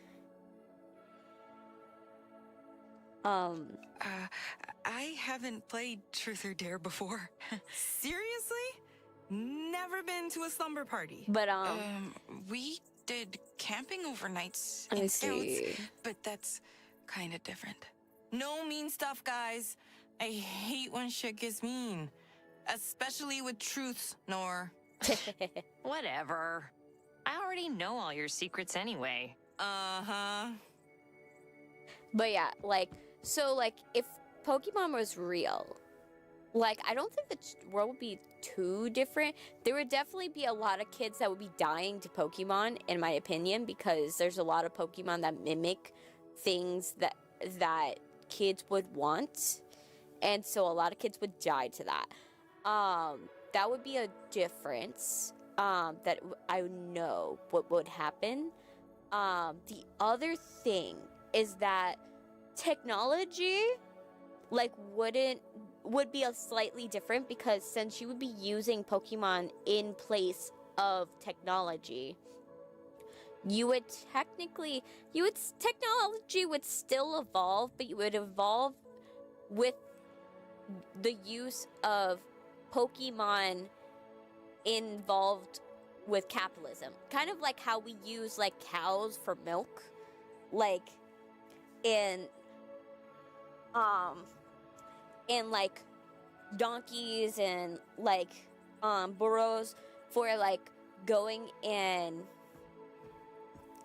I haven't played Truth or Dare before. Seriously? Never been to a slumber party. but, We did camping overnights let me in Scouts, see. but that's kind of different. No mean stuff, guys. I hate when shit gets mean. Especially with truths, Nor. Whatever. I already know all your secrets anyway. Uh-huh. But yeah, like, so, like, if Pokemon was real, like, I don't think the world would be too different. There would definitely be a lot of kids that would be dying to Pokemon, in my opinion, because there's a lot of Pokemon that mimic things that kids would want, and so a lot of kids would die to that. That would be a difference. That I know what would happen. The other thing is that technology, like, would be a slightly different, because since you would be using Pokemon in place of technology, technology would still evolve, but you would evolve with the use of Pokemon involved with capitalism. Kind of like how we use, like, cows for milk. Like, in like, donkeys and, like, burros for, like, going and,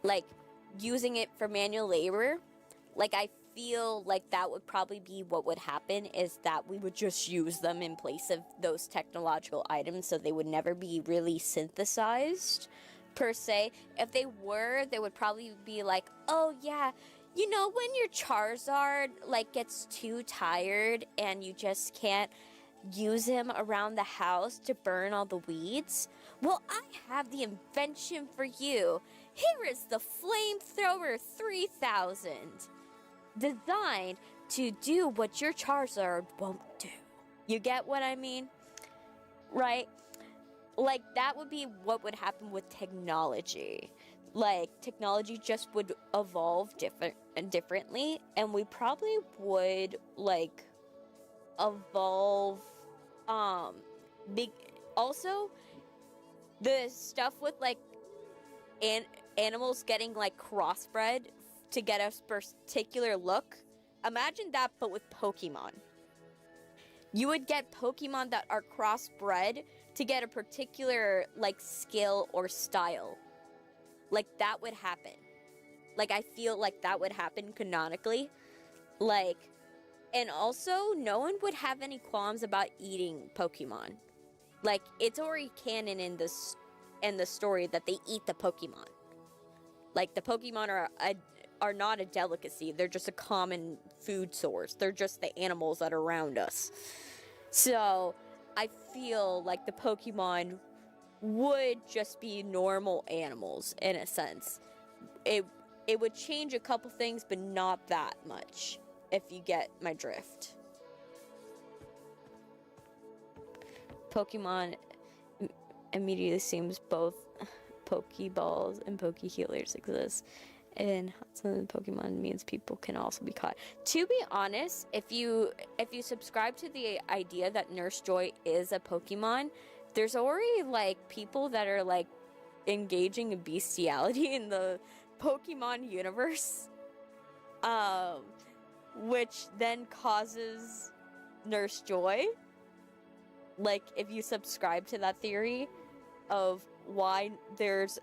like, using it for manual labor. Like, I feel like that would probably be what would happen, is that we would just use them in place of those technological items, so they would never be really synthesized, per se. If they were, they would probably be like, oh yeah, you know, when your Charizard, like, gets too tired and you just can't use him around the house to burn all the weeds? Well, I have the invention for you. Here is the Flamethrower 3000. Designed to do what your Charizard won't do. You get what I mean? Right? Like, that would be what would happen with technology. Like, technology just would evolve differently, and we probably would, like, evolve, also, the stuff with, like, animals getting, like, crossbred to get a particular look. Imagine that, but with Pokemon. You would get Pokemon that are crossbred to get a particular, like, skill or style. Like, that would happen. Like, I feel like that would happen canonically. Like, and also, no one would have any qualms about eating Pokemon. Like, it's already canon in the story that they eat the Pokemon. Like, the Pokemon are not a delicacy. They're just a common food source. They're just the animals that are around us. So, I feel like the Pokemon would just be normal animals in a sense. It would change a couple things, but not that much, if you get my drift. Pokemon immediately seems both Pokeballs and Pokehealers exist. And some Pokemon means people can also be caught. To be honest, if you subscribe to the idea that Nurse Joy is a Pokemon, there's already like people that are like engaging in bestiality in the Pokemon universe, which then causes Nurse Joy. Like, if you subscribe to that theory of why there's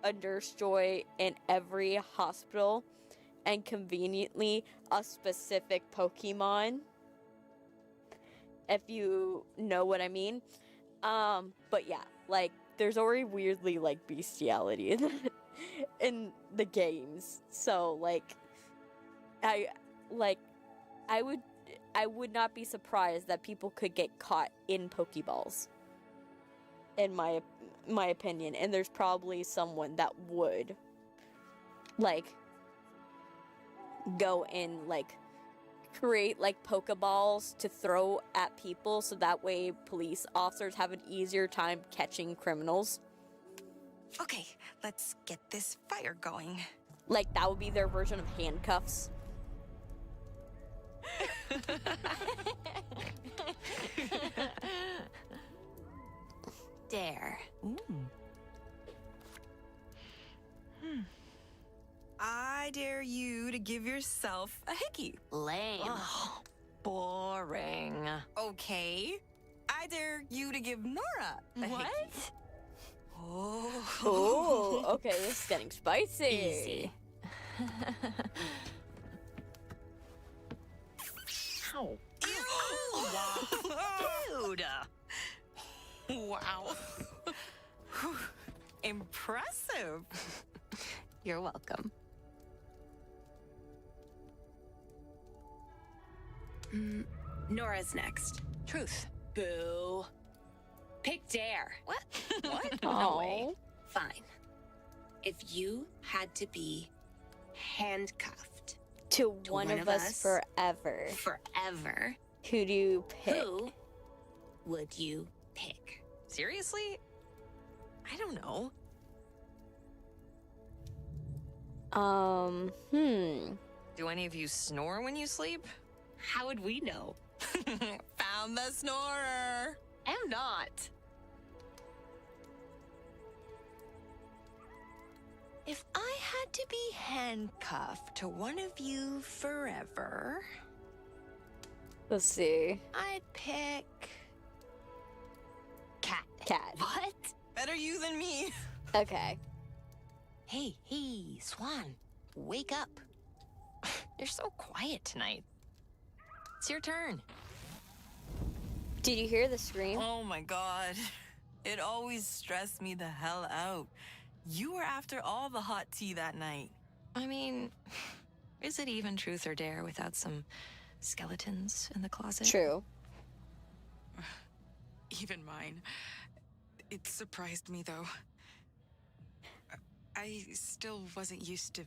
a Nurse Joy in every hospital and conveniently a specific Pokemon, if you know what I mean. But yeah, like, there's already weirdly like bestiality in the games. So like I would not be surprised that people could get caught in Pokeballs, in my opinion, and there's probably someone that would like go and like create like Pokeballs to throw at people so that way police officers have an easier time catching criminals. Okay, let's get this fire going. Like, that would be their version of handcuffs. Dare. I dare you to give yourself a hickey. Lame. Oh, boring. Okay. I dare you to give Nora a hickey. Oh, okay, this is getting spicy. Easy. Ow. Dude. Wow. Impressive. You're welcome. Nora's next. Truth. Boo. Pick Dare. What? What? No way. Fine. If you had to be handcuffed To one of us forever. forever, Who do you pick? who would you pick? Seriously? I don't know. Do any of you snore when you sleep? How would we know? Found the snorer. Am not. If I had to be handcuffed to one of you forever, Let's see. I'd pick Cat. Cat. What? Better you than me. Okay. Hey, Swan, wake up. You're so quiet tonight. It's your turn. Did you hear the scream? Oh my god. It always stressed me the hell out. You were after all the hot tea that night. I mean, is it even truth or dare without some skeletons in the closet? True. Even mine. It surprised me, though. I still wasn't used to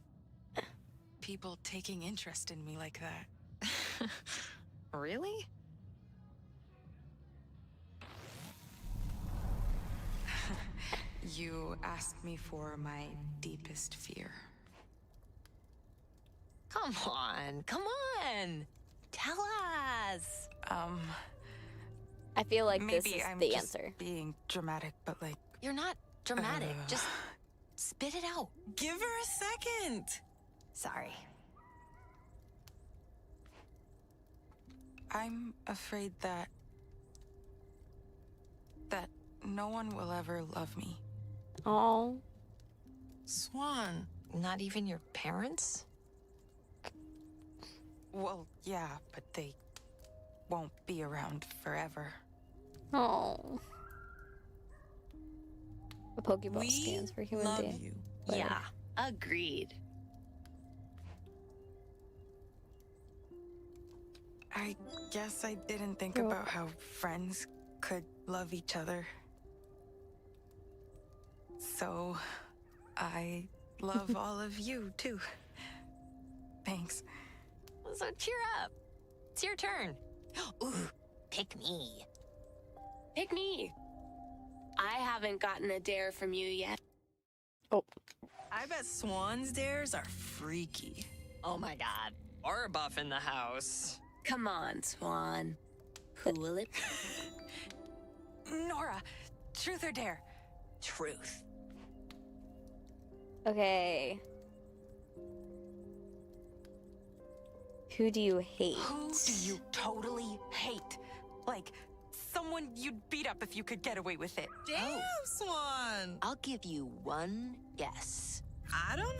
people taking interest in me like that. Really? You asked me for my deepest fear. Come on. Tell us. I feel like Maybe this is I'm the just answer. being dramatic, but like, You're not dramatic. Just spit it out. Give her a second. Sorry. I'm afraid that no one will ever love me. Oh. Swan. Not even your parents? Well, yeah, but they won't be around forever. Oh. A Pokeball We stands for human love being. you. Whatever. Yeah, agreed. I guess I didn't think You're about how friends could love each other. So, I love all of you, too. Thanks. So cheer up. It's your turn. Ooh, pick me. Pick me. I haven't gotten a dare from you yet. Oh, I bet Swan's dares are freaky. Oh my god. Or buff in the house. Come on, Swan. Who will it be? Nora, truth or dare? Truth. okay. Who do you hate? Who do you totally hate? Like, someone you'd beat up if you could get away with it. Damn, Swan. I'll give you one guess. I don't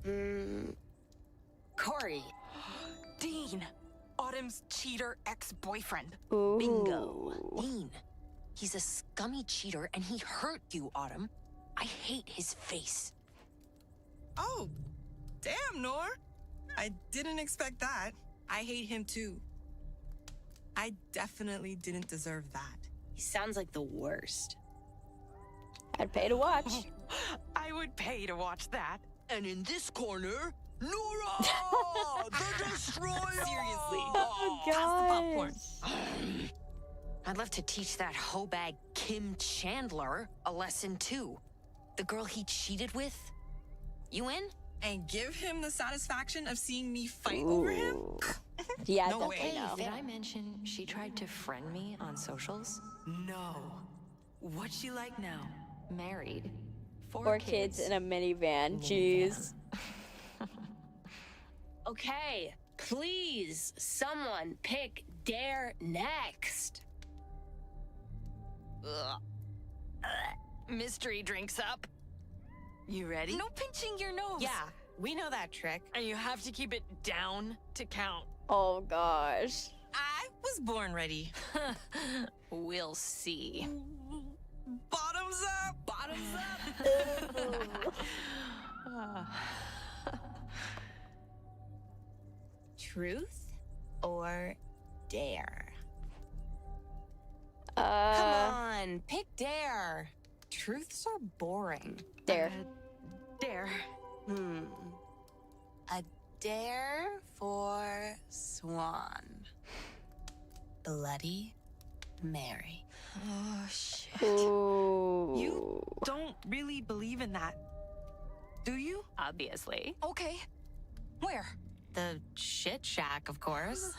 know. Corey. Dean, Autumn's cheater ex-boyfriend. Ooh. Bingo. Dean. He's a scummy cheater and he hurt you, Autumn. I hate his face. Oh, damn, Nor. I didn't expect that. I hate him too. I definitely didn't deserve that. He sounds like the worst. I'd pay to watch. I would pay to watch that. And in this corner, Nora! The Destroyer! Seriously. Oh, Pass the popcorn. I'd love to teach that hoe bag Kim Chandler a lesson too. The girl he cheated with. You in? And give him the satisfaction of seeing me fight over him? Ooh. Yeah, No definitely way. no. Did I mention she tried to friend me on socials? No. What's she like now? Married. Four kids in a minivan. Jeez. Okay, please, someone pick dare next. Ugh. Mystery drinks up. You ready? No pinching your nose. Yeah, we know that trick. And you have to keep it down to count. Oh gosh. I was born ready. We'll see. Bottoms up! Bottoms up! Truth or dare? Uh, Come on, pick dare. Truths are boring. Dare. Dare. A dare for Swan. Bloody Mary. Oh, shit. Ooh. You don't really believe in that, do you? Obviously. Okay. Where? The shit shack, of course.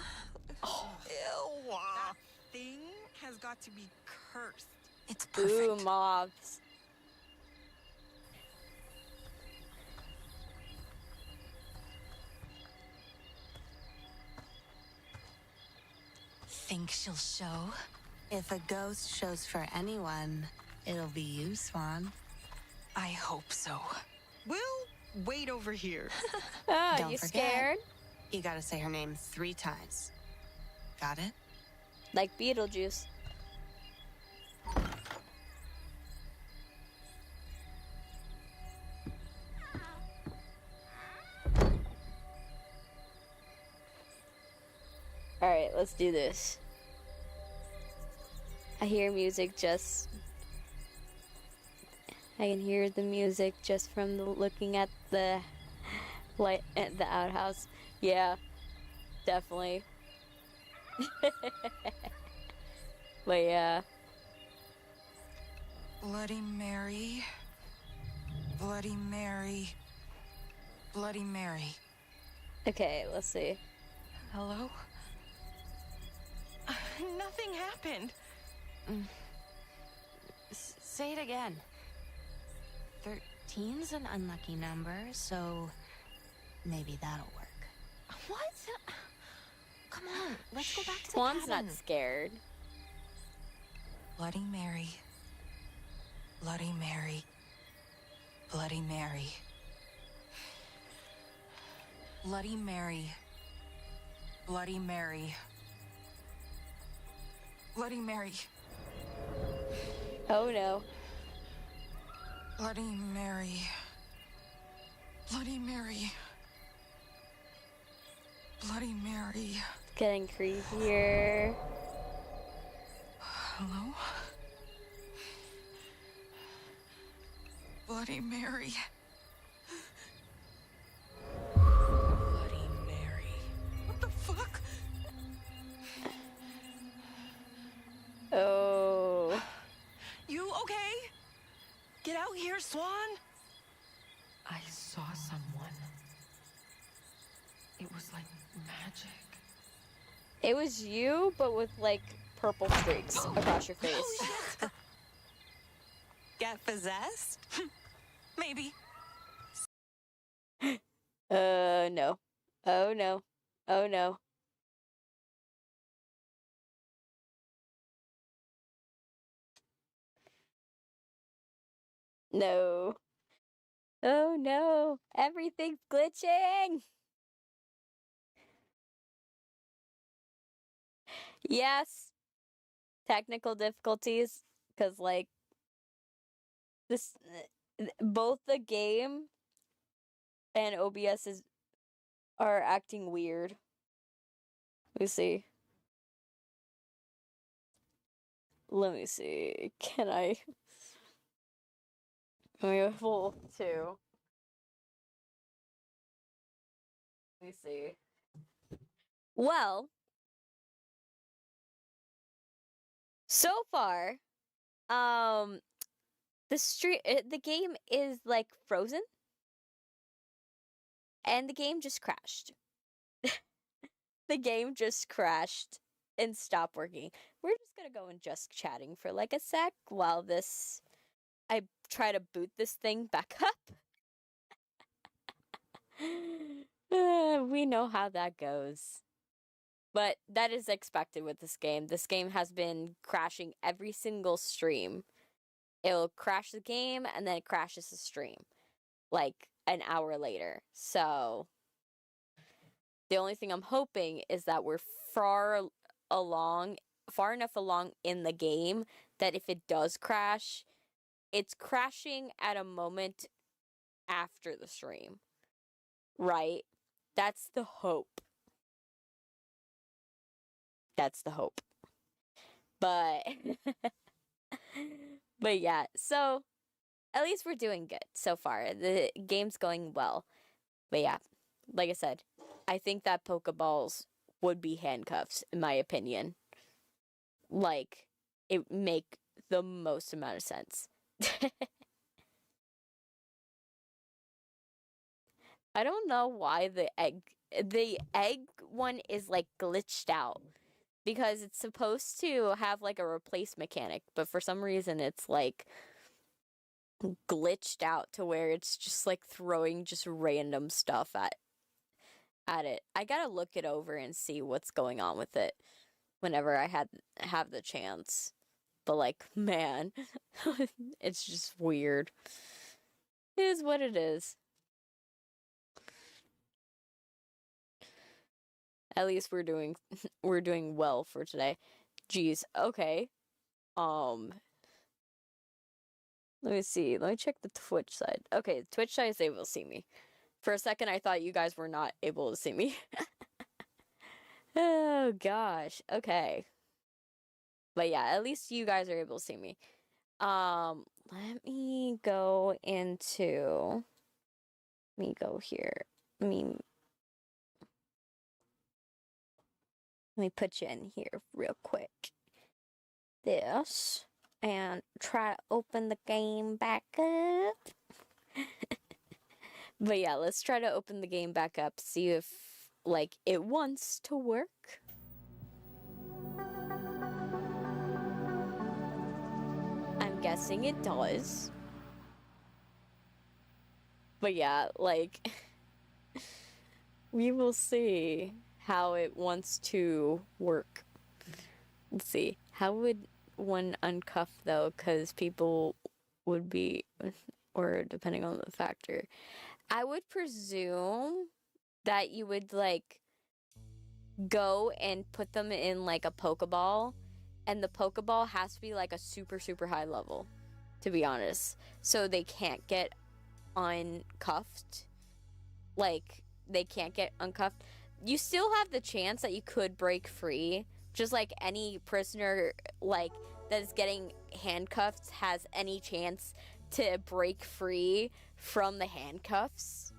Ew. That thing has got to be cursed. It's Ooh, perfect. moths. Think she'll show? If a ghost shows for anyone, it'll be you, Swan. I hope so. We'll wait over here. Oh, Don't you forget. scared? You gotta say her name 3 times. Got it? Like Beetlejuice. Alright, let's do this. I hear music just... I can hear the music just from looking at the light at the outhouse. Yeah, definitely. But yeah. Bloody Mary. Bloody Mary. Bloody Mary. Okay, let's see. Hello? Nothing happened. Say it again. 13's an unlucky number, so maybe that'll work. What? Come on, let's go back to the Swan's cabin. not scared. Bloody Mary. Bloody Mary. Bloody Mary. Bloody Mary. Bloody Mary. Bloody Mary. Oh no. Bloody Mary. Bloody Mary. Bloody Mary. Getting creepier. Hello? Bloody Mary. Bloody Mary. What the fuck? Oh. You okay? Get out here, Swan. I saw someone. It was like magic. It was you, but with like purple streaks across your face. Get possessed? Maybe. No. Oh no. Oh no. No. Oh no. Everything's glitching. Yes. Technical difficulties. Because, like, this. Both the game and OBS are acting weird. Let me see. Let me see. Can I? Let me go full 2. Let me see. Well, so far, the game is like frozen, and the game just crashed. The game just crashed and stopped working. We're just gonna go and just chatting for like a sec while I try to boot this thing back up. We know how that goes. But that is expected with this game. This game has been crashing every single stream. It'll crash the game and then it crashes the stream like an hour later. So the only thing I'm hoping is that we're far enough along in the game that if it does crash, it's crashing at a moment after the stream. Right? That's the hope. That's the hope. But but yeah, so at least we're doing good so far. The game's going well. But yeah, like I said, I think that Pokeballs would be handcuffs, in my opinion. Like, it make the most amount of sense. I don't know why the egg one is like glitched out. Because it's supposed to have like a replace mechanic, but for some reason it's like glitched out to where it's just like throwing just random stuff at it. I gotta look it over and see what's going on with it whenever I have the chance. But like, man, it's just weird. It is what it is. At least we're doing well for today. Jeez, okay. Let me see. Let me check the Twitch side. Okay, Twitch side is able to see me. For a second, I thought you guys were not able to see me. Oh, gosh. Okay. But yeah, at least you guys are able to see me. Let me go into... Let me go here. Let me put you in here real quick. This. And try to open the game back up. But yeah, let's try to open the game back up. See if, like, it wants to work. I'm guessing it does. But yeah, like, we will see how it wants to work. Let's see. How would one uncuff, though? Because people would be, or depending on the factor. I would presume that you would, like, go and put them in, like, a Pokeball. And the Pokeball has to be, like, a super, super high level, to be honest. So they can't get uncuffed. Like, they can't get uncuffed. You still have the chance that you could break free. Just like any prisoner, like, that is getting handcuffed has any chance to break free from the handcuffs.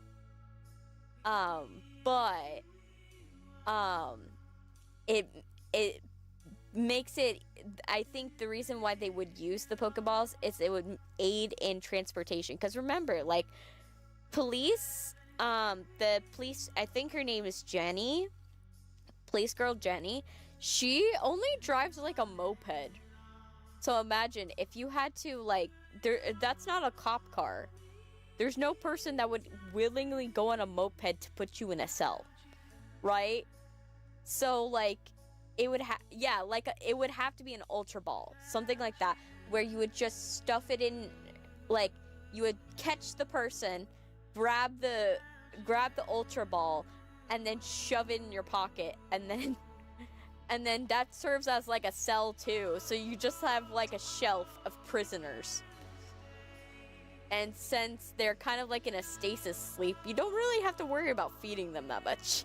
But it makes it, I think the reason why they would use the Pokeballs is it would aid in transportation. Because remember, like, police, the police, I think her name is Jenny, police girl Jenny, she only drives like a moped. So imagine if you had to, like, that's not a cop car. There's no person that would willingly go on a moped to put you in a cell, right? So, like, it would it would have to be an Ultra Ball, something like that, where you would just stuff it in, like, you would catch the person, grab the Ultra Ball, and then shove it in your pocket, and then that serves as like a cell too. So you just have like a shelf of prisoners. And since they're kind of like in a stasis sleep, you don't really have to worry about feeding them that much.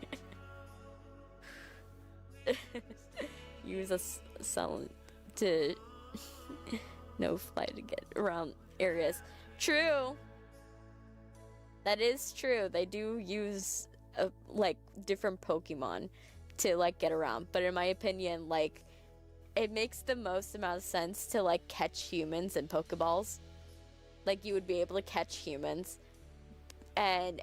Use a cell to no fly to get around areas. True. That is true. They do use like different Pokemon to like get around, but in my opinion, like, it makes the most amount of sense to like catch humans in Pokeballs. Like, you would be able to catch humans, and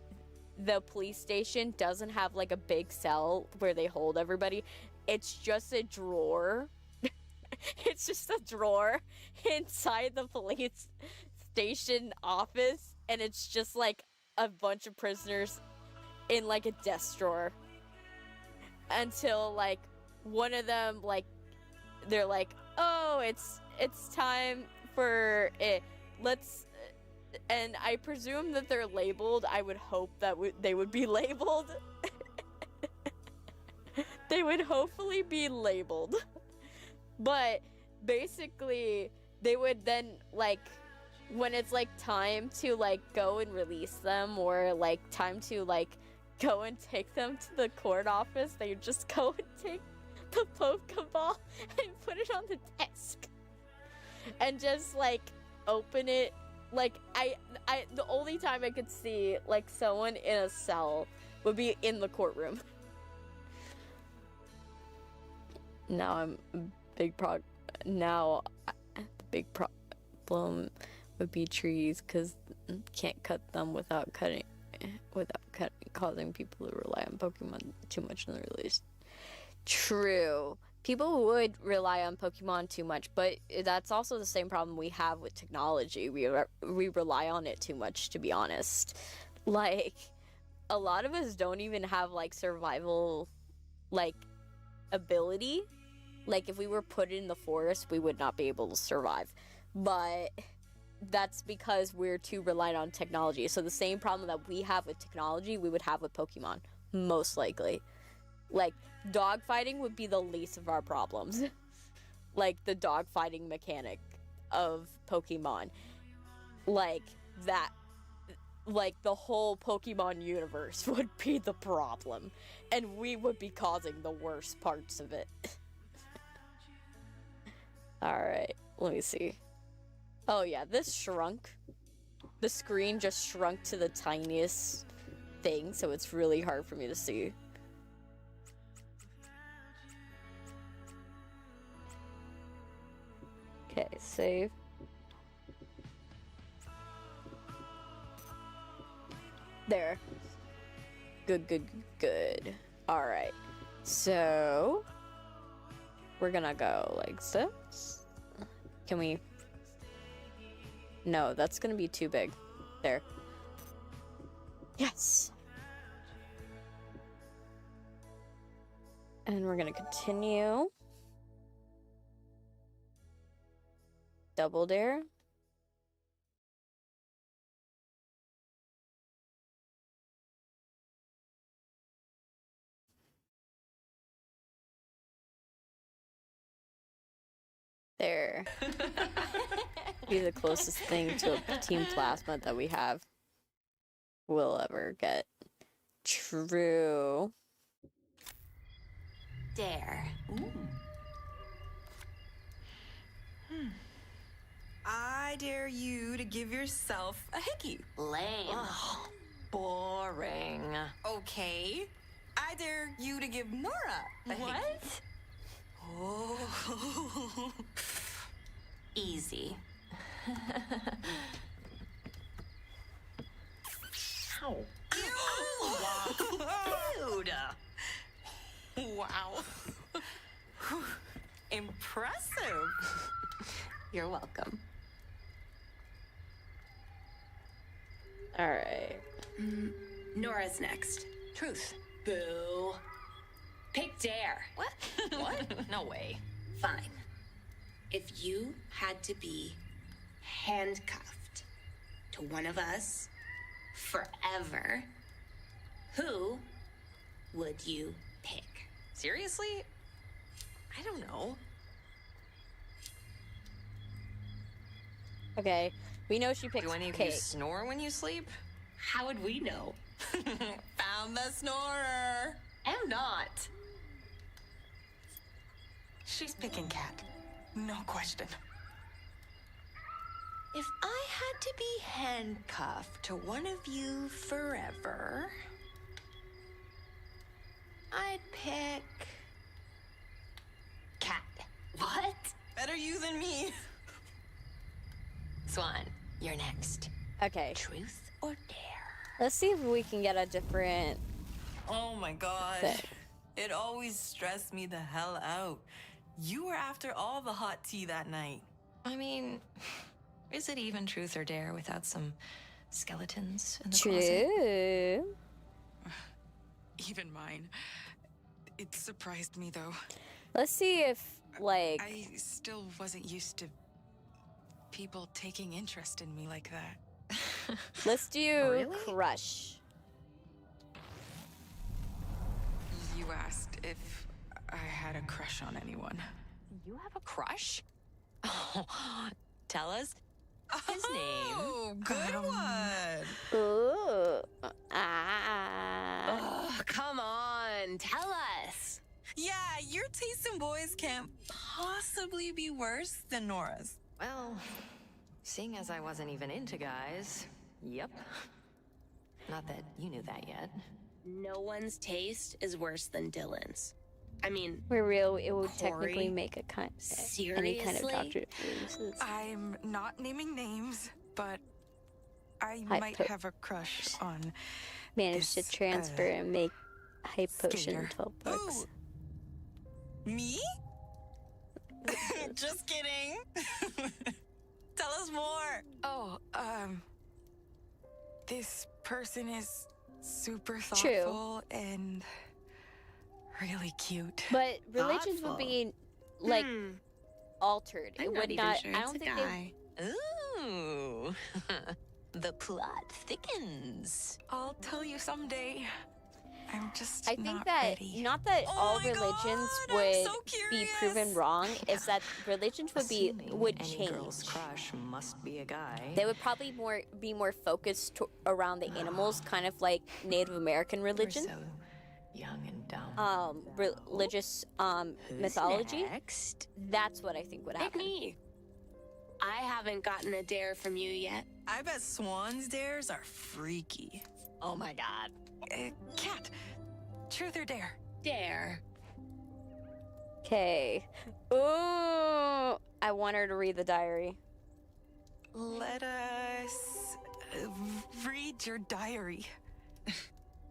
the police station doesn't have like a big cell where they hold everybody. It's just a drawer. It's just a drawer inside the police station office, and it's just like a bunch of prisoners in like a desk drawer until like one of them, like, they're like, oh, it's time for it, let's, and I presume that they're labeled. I would hope that they would be labeled. They would hopefully be labeled. But basically, they would then, like, when it's like time to like go and release them, or like time to like go and take them to the court office, they would just go and take the Pokeball and put it on the desk and just like open it. Like, I the only time I could see like someone in a cell would be in the courtroom. Now I'm big big problem would be trees, because can't cut them without causing people to rely on Pokemon too much in the release. True. People would rely on Pokemon too much, but that's also the same problem we have with technology. We rely on it too much, to be honest. Like, a lot of us don't even have like survival like ability. Like, if we were put in the forest, we would not be able to survive. But that's because we're too reliant on technology. So the same problem that we have with technology, we would have with Pokemon, most likely. Like, dogfighting would be the least of our problems. Like, the dogfighting mechanic of Pokemon. Like, that, like, the whole Pokemon universe would be the problem. And we would be causing the worst parts of it. Alright, let me see. Oh yeah, this shrunk. The screen just shrunk to the tiniest thing, so it's really hard for me to see. Okay, save. There. Good. Alright. So, we're gonna go like this. Can we? No, that's gonna be too big. There. Yes. And we're gonna continue. Double dare. There. Be the closest thing to a Team Plasma that we have. Will ever get. True. Dare. Ooh. I dare you to give yourself a hickey. Lame. Boring. Okay. I dare you to give Nora a hickey. What? Oh. Easy. Ow. Dude. Wow. Impressive. You're welcome. All right. Nora's next. Truth. Boo. Pick dare. What? What? No way. Fine. If you had to be handcuffed to one of us forever, who would you pick? Seriously? I don't know. Okay. We know she picked Do any of Kate. you snore when you sleep? How would we know? Found the snorer. I'm not. She's picking Cat. No question. If I had to be handcuffed to one of you forever, I'd pick Cat. What? Better you than me. Swan, you're next. Okay. Truth or dare? Let's see if we can get a different. Oh my god. Thing. It always stressed me the hell out. You were after all the hot tea that night. I mean, is it even truth or dare without some skeletons in the closet? True. Even mine. It surprised me, though. Let's see if, like. I still wasn't used to people taking interest in me like that. Let's do Really? crush. You asked if I had a crush on anyone. You have a crush? Oh, tell us his name. Oh, good one. Ooh. Ah. Oh, come on. Tell us. Yeah, your taste in boys can't possibly be worse than Nora's. Well, seeing as I wasn't even into guys, yep. Not that you knew that yet. No one's taste is worse than Dylan's. I mean, We're real. It would Corey? technically make a kind any kind of Seriously? doctor uses. I'm not naming names, but I Hype might po- have a crush on Manage to this, transfer and make hype potion in skater. 12 bucks. Ooh. Me? Just kidding. Tell us more. Oh, this person is super True. thoughtful and really cute. But religions would Thoughtful. be like Hmm. altered. I'm It not would even not. sure I it's don't a think guy. Ooh. The plot thickens. I'll tell you someday. I'm just I think not that ready. not that Oh all my religions God, I'm would so be proven curious. wrong. Is that religions would Assuming would any change. girl's crush must be a guy. They would probably be more focused around the animals, kind of like Native American We're religion, so young and dumb. religious Who's mythology. next? That's what I think would Pick happen. me. I haven't gotten a dare from you yet. I bet Swan's dares are freaky. Oh my god. Cat, truth or dare? Dare. Okay. Ooh, I want her to read the diary. Let us read your diary.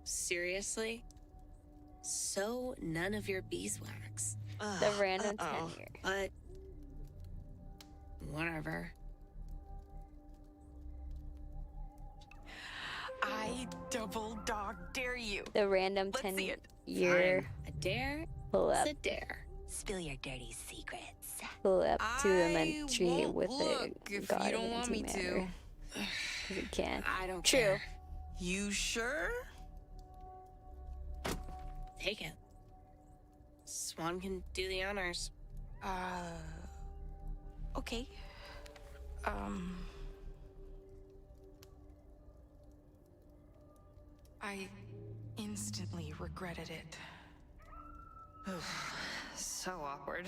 Seriously? So none of your beeswax. The random tenure. But whatever. I double dog dare you. The random Let's see it. tenure. Fine. A dare Pull up, is a dare. Spill your dirty secrets. pull up to the I mentry won't with look a if god you don't of want me to. antimatter. 'Cause it can. I don't True. care. You sure? Take it. Swan can do the honors. Okay. I instantly regretted it. So awkward.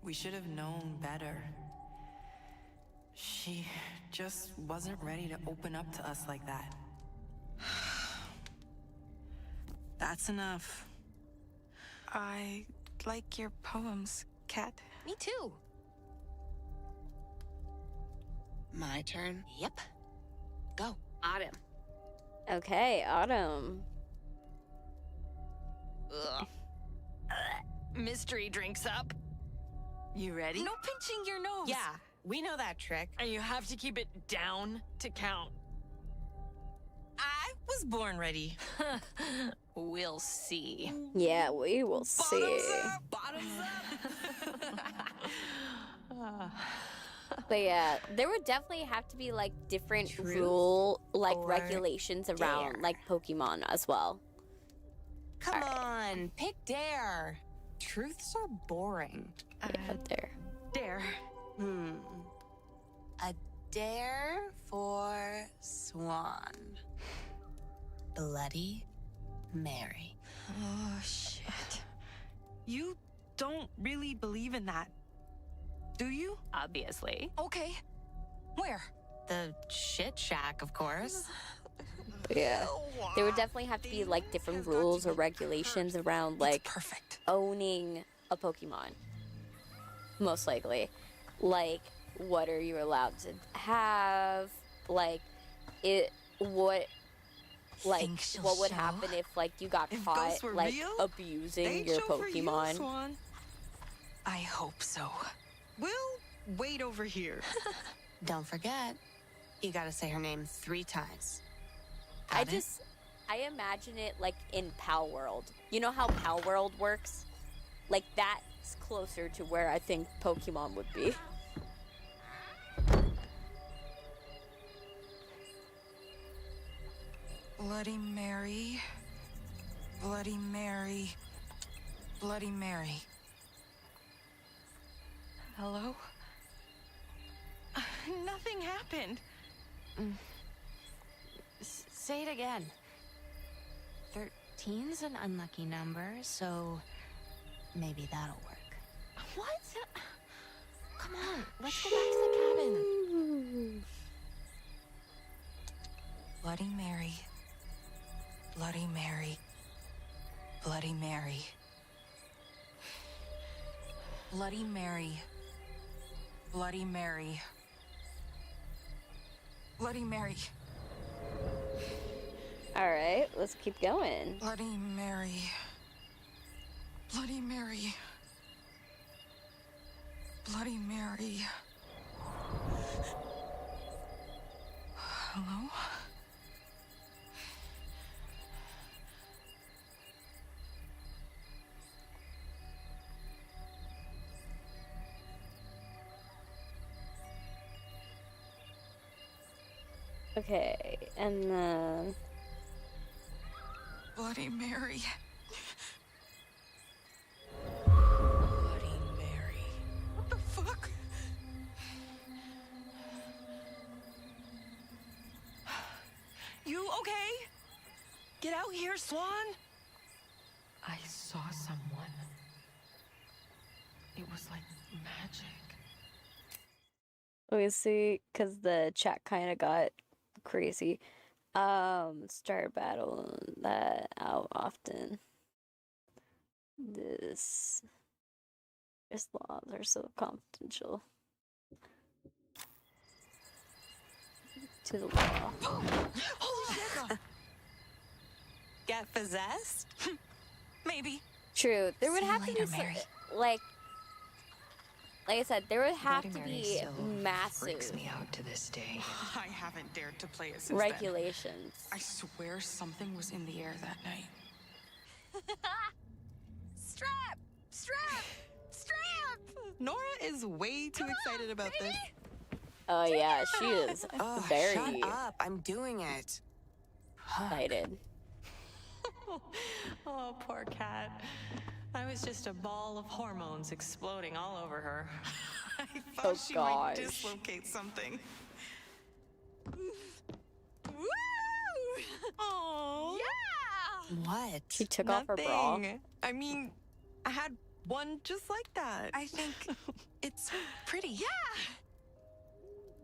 We should have known better. She just wasn't ready to open up to us like that. That's enough. I like your poems, Cat. Me too. My turn? Yep. Go. Autumn. Okay, Autumn. Ugh. Mystery drinks up. You ready? No pinching your nose. Yeah, we know that trick. And you have to keep it down to count. I was born ready. We'll see. Yeah, we will see. Bottoms up. But yeah, there would definitely have to be like different Truth or regulations around dare? like Pokemon as well. Come on, pick dare. Truths are boring. Up there. Dare. A dare for Swan. Bloody Mary. Oh, shit. You don't really believe in that, do you? Obviously. Okay. Where? The shit shack, of course. But yeah, there would definitely have to be like different rules or regulations around like Perfect. owning a Pokemon. Most likely. Like, what are you allowed to have? Like, what Think she'll would show? happen if like you got If caught ghosts were like real, abusing They'd your show for you, Pokemon? Swan. I hope so. We'll wait over here. Don't forget, you gotta say her name 3 times. I Got it? imagine it like in Pal World. You know how Pal World works? Like that's closer to where I think Pokemon would be. Bloody Mary. Bloody Mary. Bloody Mary. Hello? Nothing happened. Say it again. 13's an unlucky number, so maybe that'll work. What? Come on, let's go back to the cabin. Bloody Mary. Bloody Mary. Bloody Mary. Bloody Mary. Bloody Mary. Bloody Mary. All right, let's keep going. Bloody Mary. Bloody Mary. Bloody Mary. Hello? Okay, and then Bloody Mary. Bloody Mary. What the fuck? You okay? Get out here, Swan. I saw someone. It was like magic. we see because the chat kind of got crazy. Start battle that out often. This laws are so confidential. To the law. Holy shit. Get possessed? Maybe. True. There would See you have to later, be Mary. like I said, there would have Bloody to Mary be still massive freaks me out to this day. I haven't dared to play it since then. regulations. I swear something was in the air that night. Strap! Strap! Strap! Nora is way too excited about this. Oh yeah, she is Oh, very shut up. I'm doing it. excited. Oh, poor cat. I was just a ball of hormones exploding all over her. I thought Oh, she gosh. might dislocate something. Woo! Oh, Yeah! What? She took off her bra. I mean, I had one just like that. I think it's pretty.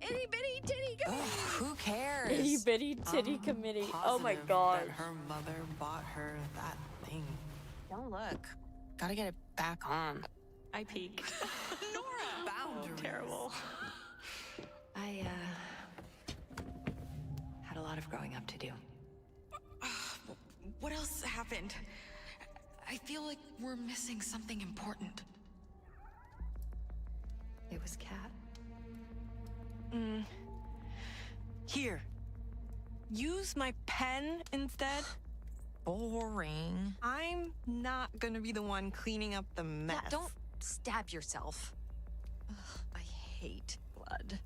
Itty bitty titty Ugh, who cares? Itty bitty titty I'm committee. Oh my positive god. that her mother bought her that thing. Don't look. Gotta get it back on. I peek. Nora! Boundaries. Terrible. I, had a lot of growing up to do. What else happened? I feel like we're missing something important. It was Cat. Here. Use my pen instead. Boring. I'm not gonna be the one cleaning up the mess. Yeah, don't stab yourself. Ugh, I hate blood.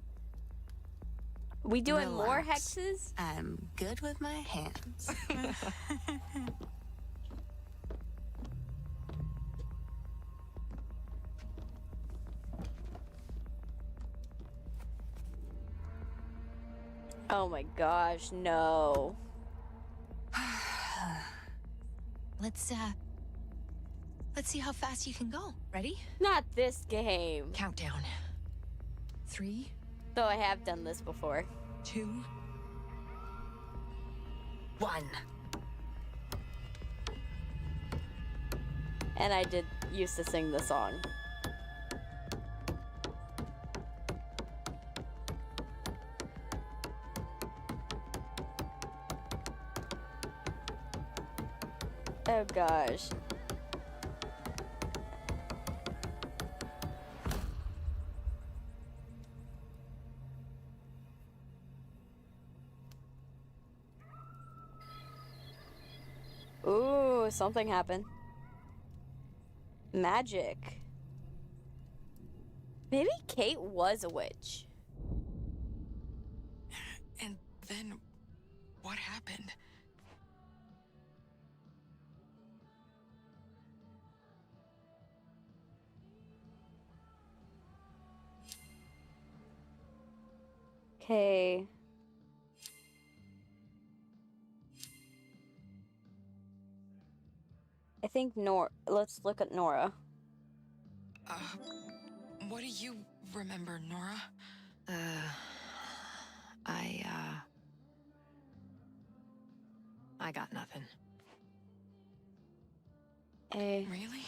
We doing more Relax. hexes? I'm good with my hands. Oh my gosh, no. Let's see how fast you can go. Ready? Not this game. Countdown. 3, Though I have done this before. 2, 1. And I did used to sing the song. Oh gosh. Ooh, something happened. Magic. Maybe Kate was a witch. And then what happened? Okay. I think let's look at Nora. What do you remember, Nora? I got nothing. Eh. Really?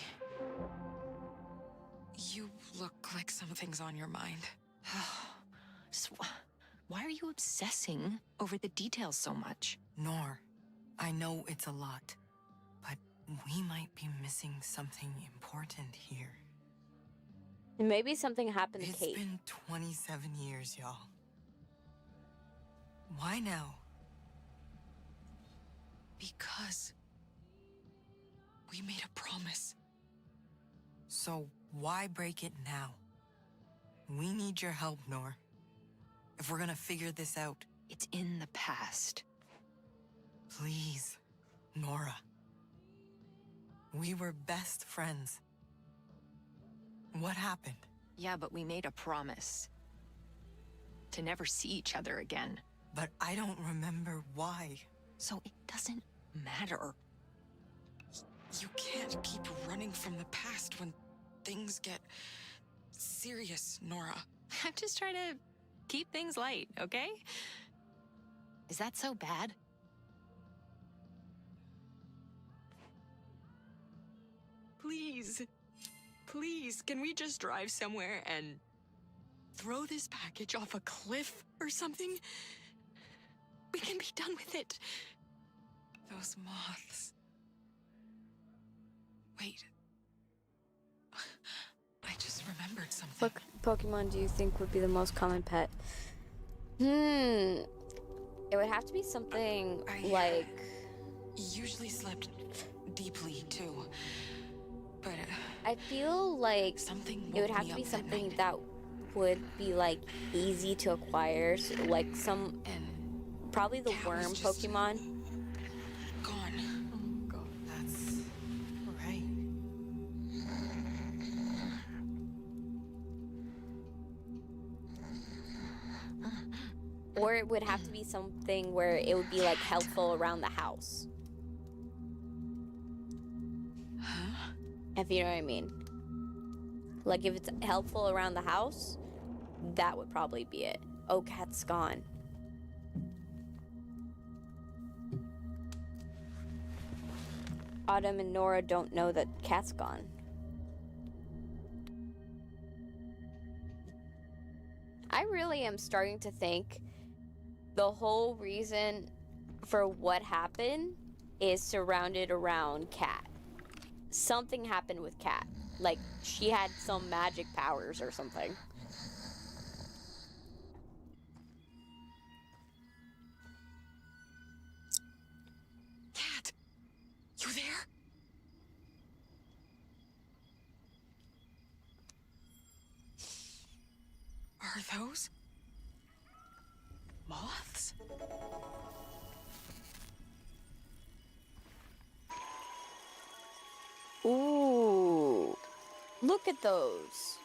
You look like something's on your mind. Why are you obsessing over the details so much? Nor, I know it's a lot, but we might be missing something important here. Maybe something happened to It's Kate. been 27 years, y'all. Why now? Because we made a promise. So why break it now? We need your help, Nor. If we're gonna figure this out, It's in the past. please, Nora. We were best friends. What happened? Yeah, but we made a promise to never see each other again. But I don't remember why. So it doesn't matter. You can't keep running from the past when things get serious, Nora. I'm just trying to keep things light, okay? Is that so bad? Please, can we just drive somewhere and throw this package off a cliff or something? We can be done with it. Those moths. Wait. I just remembered something. What Pokemon do you think would be the most common pet? It would have to be something like... Usually slept deeply, too. But I feel like something it would woke have me to be up that something night. that would be like easy to acquire. So, like some... And Probably the Cat was worm just- Pokemon. gone. Oh, God. That's right. Or it would have to be something where it would be like helpful around the house. Huh? If you know what I mean. Like, if it's helpful around the house, that would probably be it. Oh, Cat's gone. Autumn and Nora don't know that Cat's gone. I really am starting to think the whole reason for what happened is surrounded around Cat. Something happened with Cat. Like, she had some magic powers or something. Cat, you there? Are those moths? Ooh. Look at those.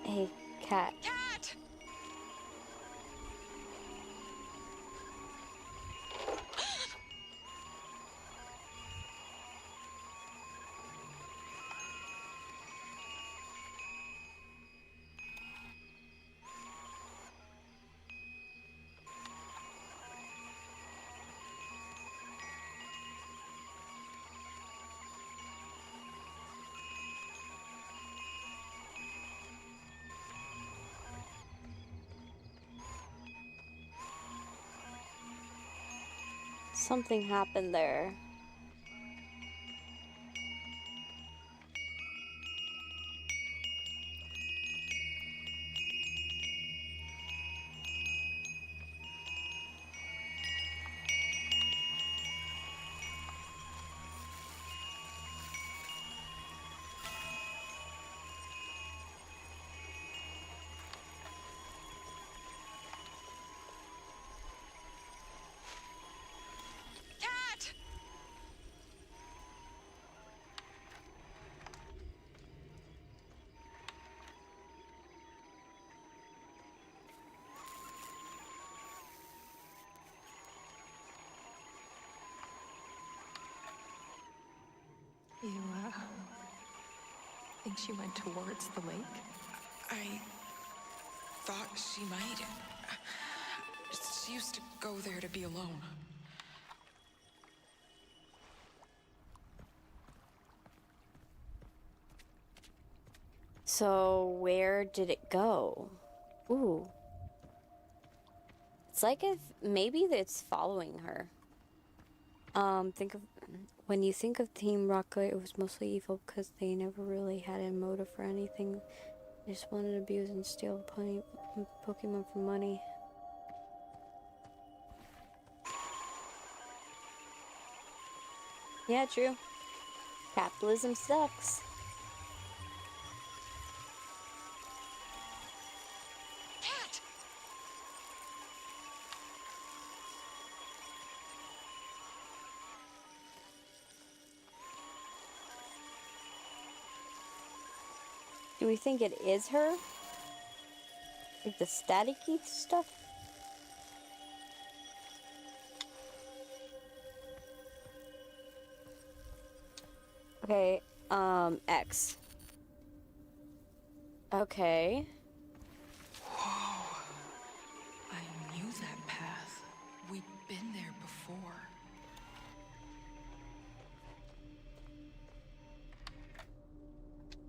Hey, Cat. Cat! Something happened there. Cat! You, think she went towards the lake? I thought she might. She used to go there to be alone. So, where did it go? Ooh. It's like if maybe it's following her. When you think of Team Rocket, it was mostly evil because they never really had a motive for anything. They just wanted to abuse and steal Pokemon for money. Yeah, true. Capitalism sucks. Cat! Do we think it is her? Like the staticky stuff? Okay, X. Okay. Whoa. I knew that path. We'd been there before.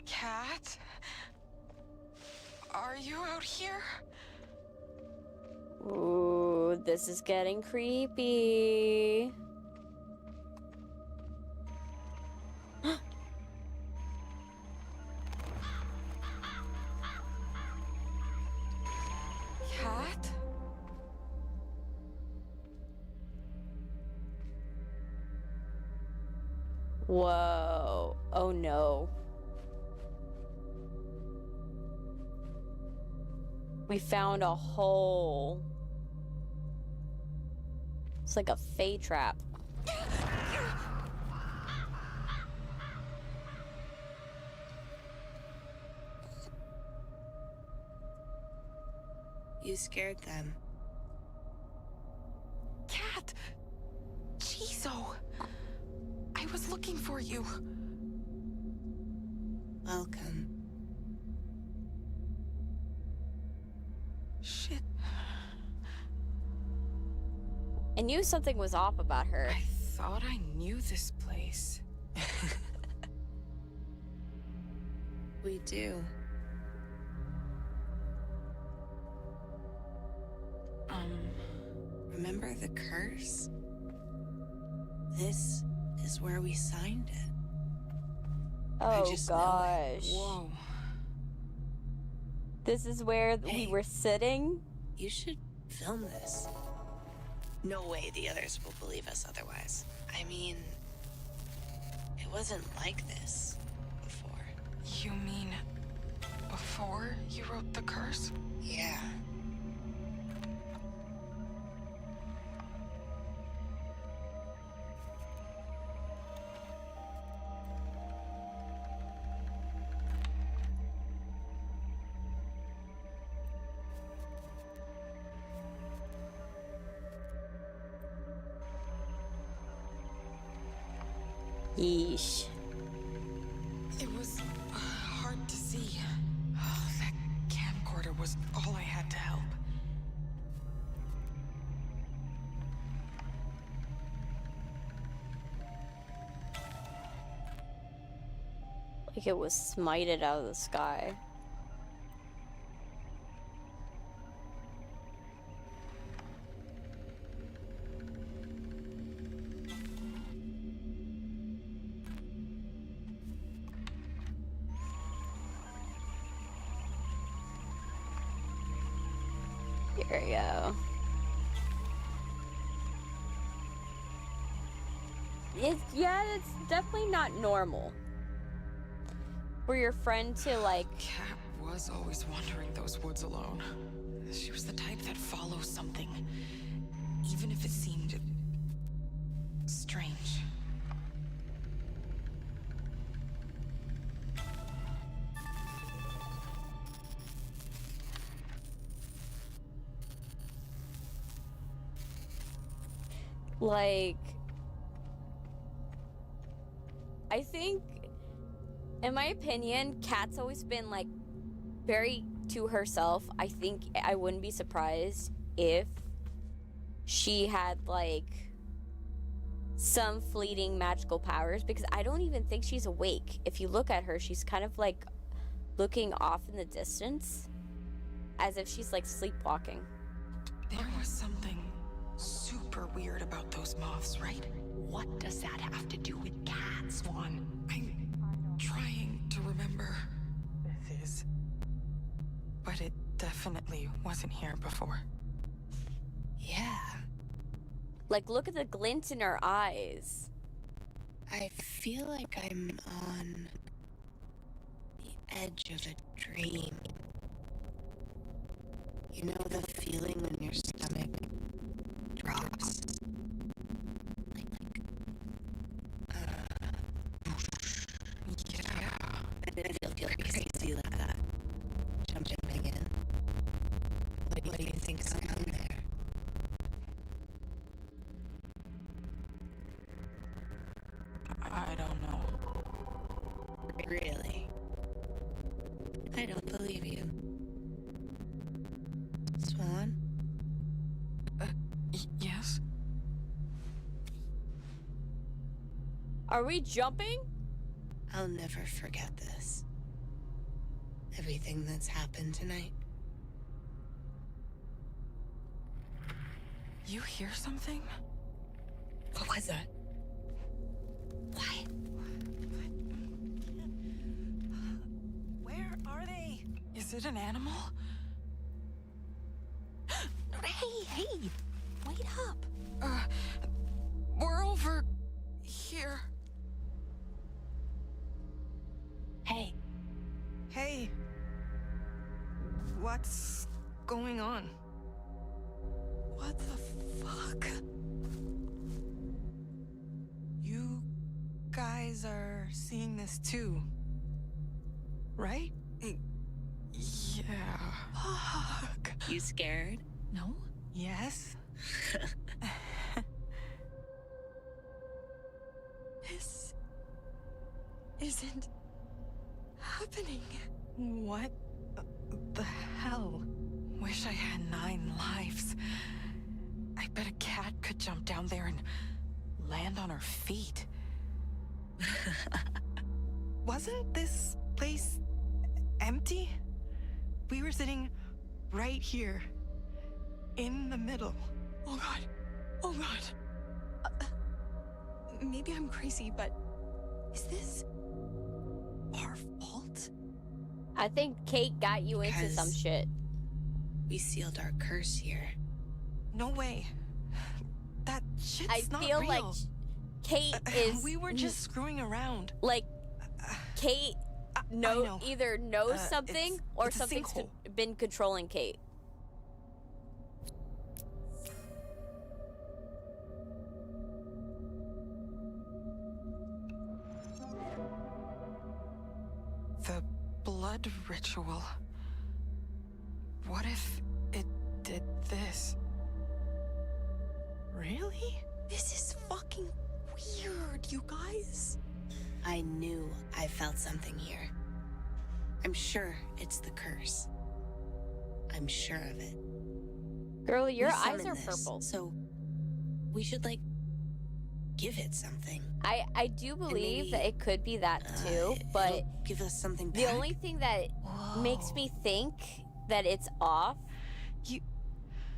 Cat? Are you out here? Ooh, this is getting creepy. Cat? Whoa. Oh no. We found a hole. It's like a Fae trap. You scared them. Cat! Chizo! I was looking for you. Welcome. Shit. I knew something was off about her. I thought I knew this place. We do. Remember the curse? This is where we signed it. Oh just know it. gosh. Whoa. This is where we were sitting? You should film this. No way the others will believe us otherwise. I mean, it wasn't like this before. You mean before you wrote the curse? Yeah. Yeesh. It was hard to see. Oh, that camcorder was all I had to help. Like it was smited out of the sky. Here we go. It's definitely not normal for your friend to like. Cat was always wandering those woods alone. She was the type that follows something, even if it seemed strange. Like, I think, in my opinion, Kat's always been like very to herself. I think I wouldn't be surprised if she had like some fleeting magical powers, because I don't even think she's awake. If you look at her, she's kind of like looking off in the distance as if she's like sleepwalking. There was something super weird about those moths, right? What does that have to do with Cat, Swan? I'm trying to remember. This is. But it definitely wasn't here before. Yeah. Like, look at the glint in her eyes. I feel like I'm on the edge of a dream. You know the feeling when your stomach drops? Yeah. I feel crazy like that. Jumping in. What do you think's on there? I don't know. Really? I don't believe you. Swan? Yes? Are we jumping? I'll never forget this. Everything that's happened tonight. You hear something? What was that? What? Where are they? Is it an animal? Hey, wait up. We're over here. Hey, Hey. What's going on? What the fuck? You guys are seeing this too, right? Yeah. Fuck. You scared? No? Yes. This isn't happening. What the hell? Wish I had 9 lives. I bet a cat could jump down there and land on her feet. Wasn't this place empty? We were sitting right here, in the middle. Oh god. Oh god. Maybe I'm crazy, but is this our fault? I think Kate got you into some Because- shit. We sealed our curse here. No way. That shit's I not feel real. like Kate is. We were just screwing around. like Kate I know. either knows It's- something or it's a something's sinkhole. been controlling Kate. The blood ritual. What if it did this? Really? This is fucking weird, you guys. I knew I felt something here. I'm sure it's the curse. I'm sure of it. Girl, your We eyes summoned are this, purple. So we should, give it something. I do believe maybe, that it could be that too, It'll but give us something the back. only thing that makes me think that it's off You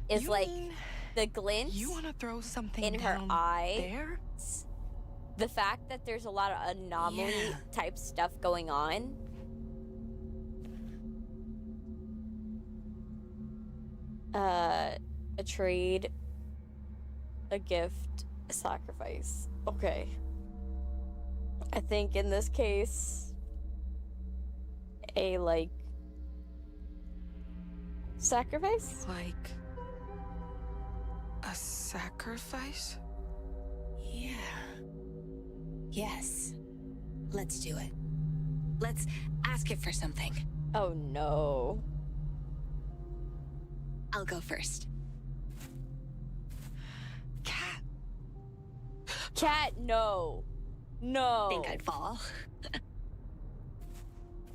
is you like mean the glint you want to throw something in her down eye. there? The fact that there's a lot of anomaly Yeah. type stuff going on. A trade, a gift, a sacrifice. Okay. I think in this case, a sacrifice? Like a sacrifice? Yeah. Yes. Let's do it. Let's ask it for something. Oh no. I'll go first. Cat. Cat, no. No. Think I'd fall?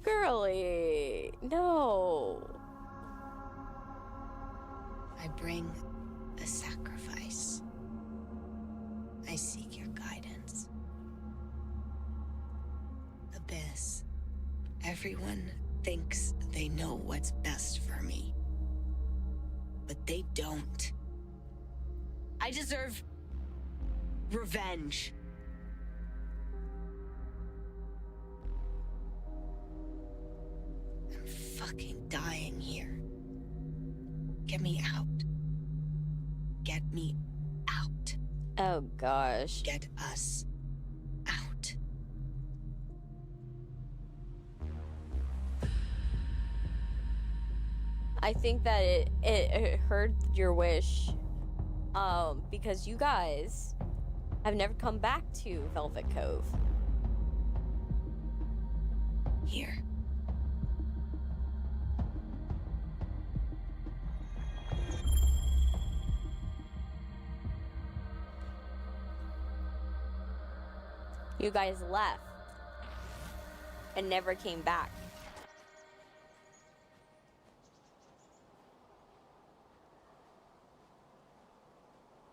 Girly, no. I bring a sacrifice. I seek your guidance. Abyss. Everyone thinks they know what's best for me. But they don't. I deserve revenge. I'm fucking dying here. Get me out. Get me out. Oh gosh. Get us out. I think that it heard your wish, because you guys have never come back to Velvet Cove. Here. You guys left and never came back.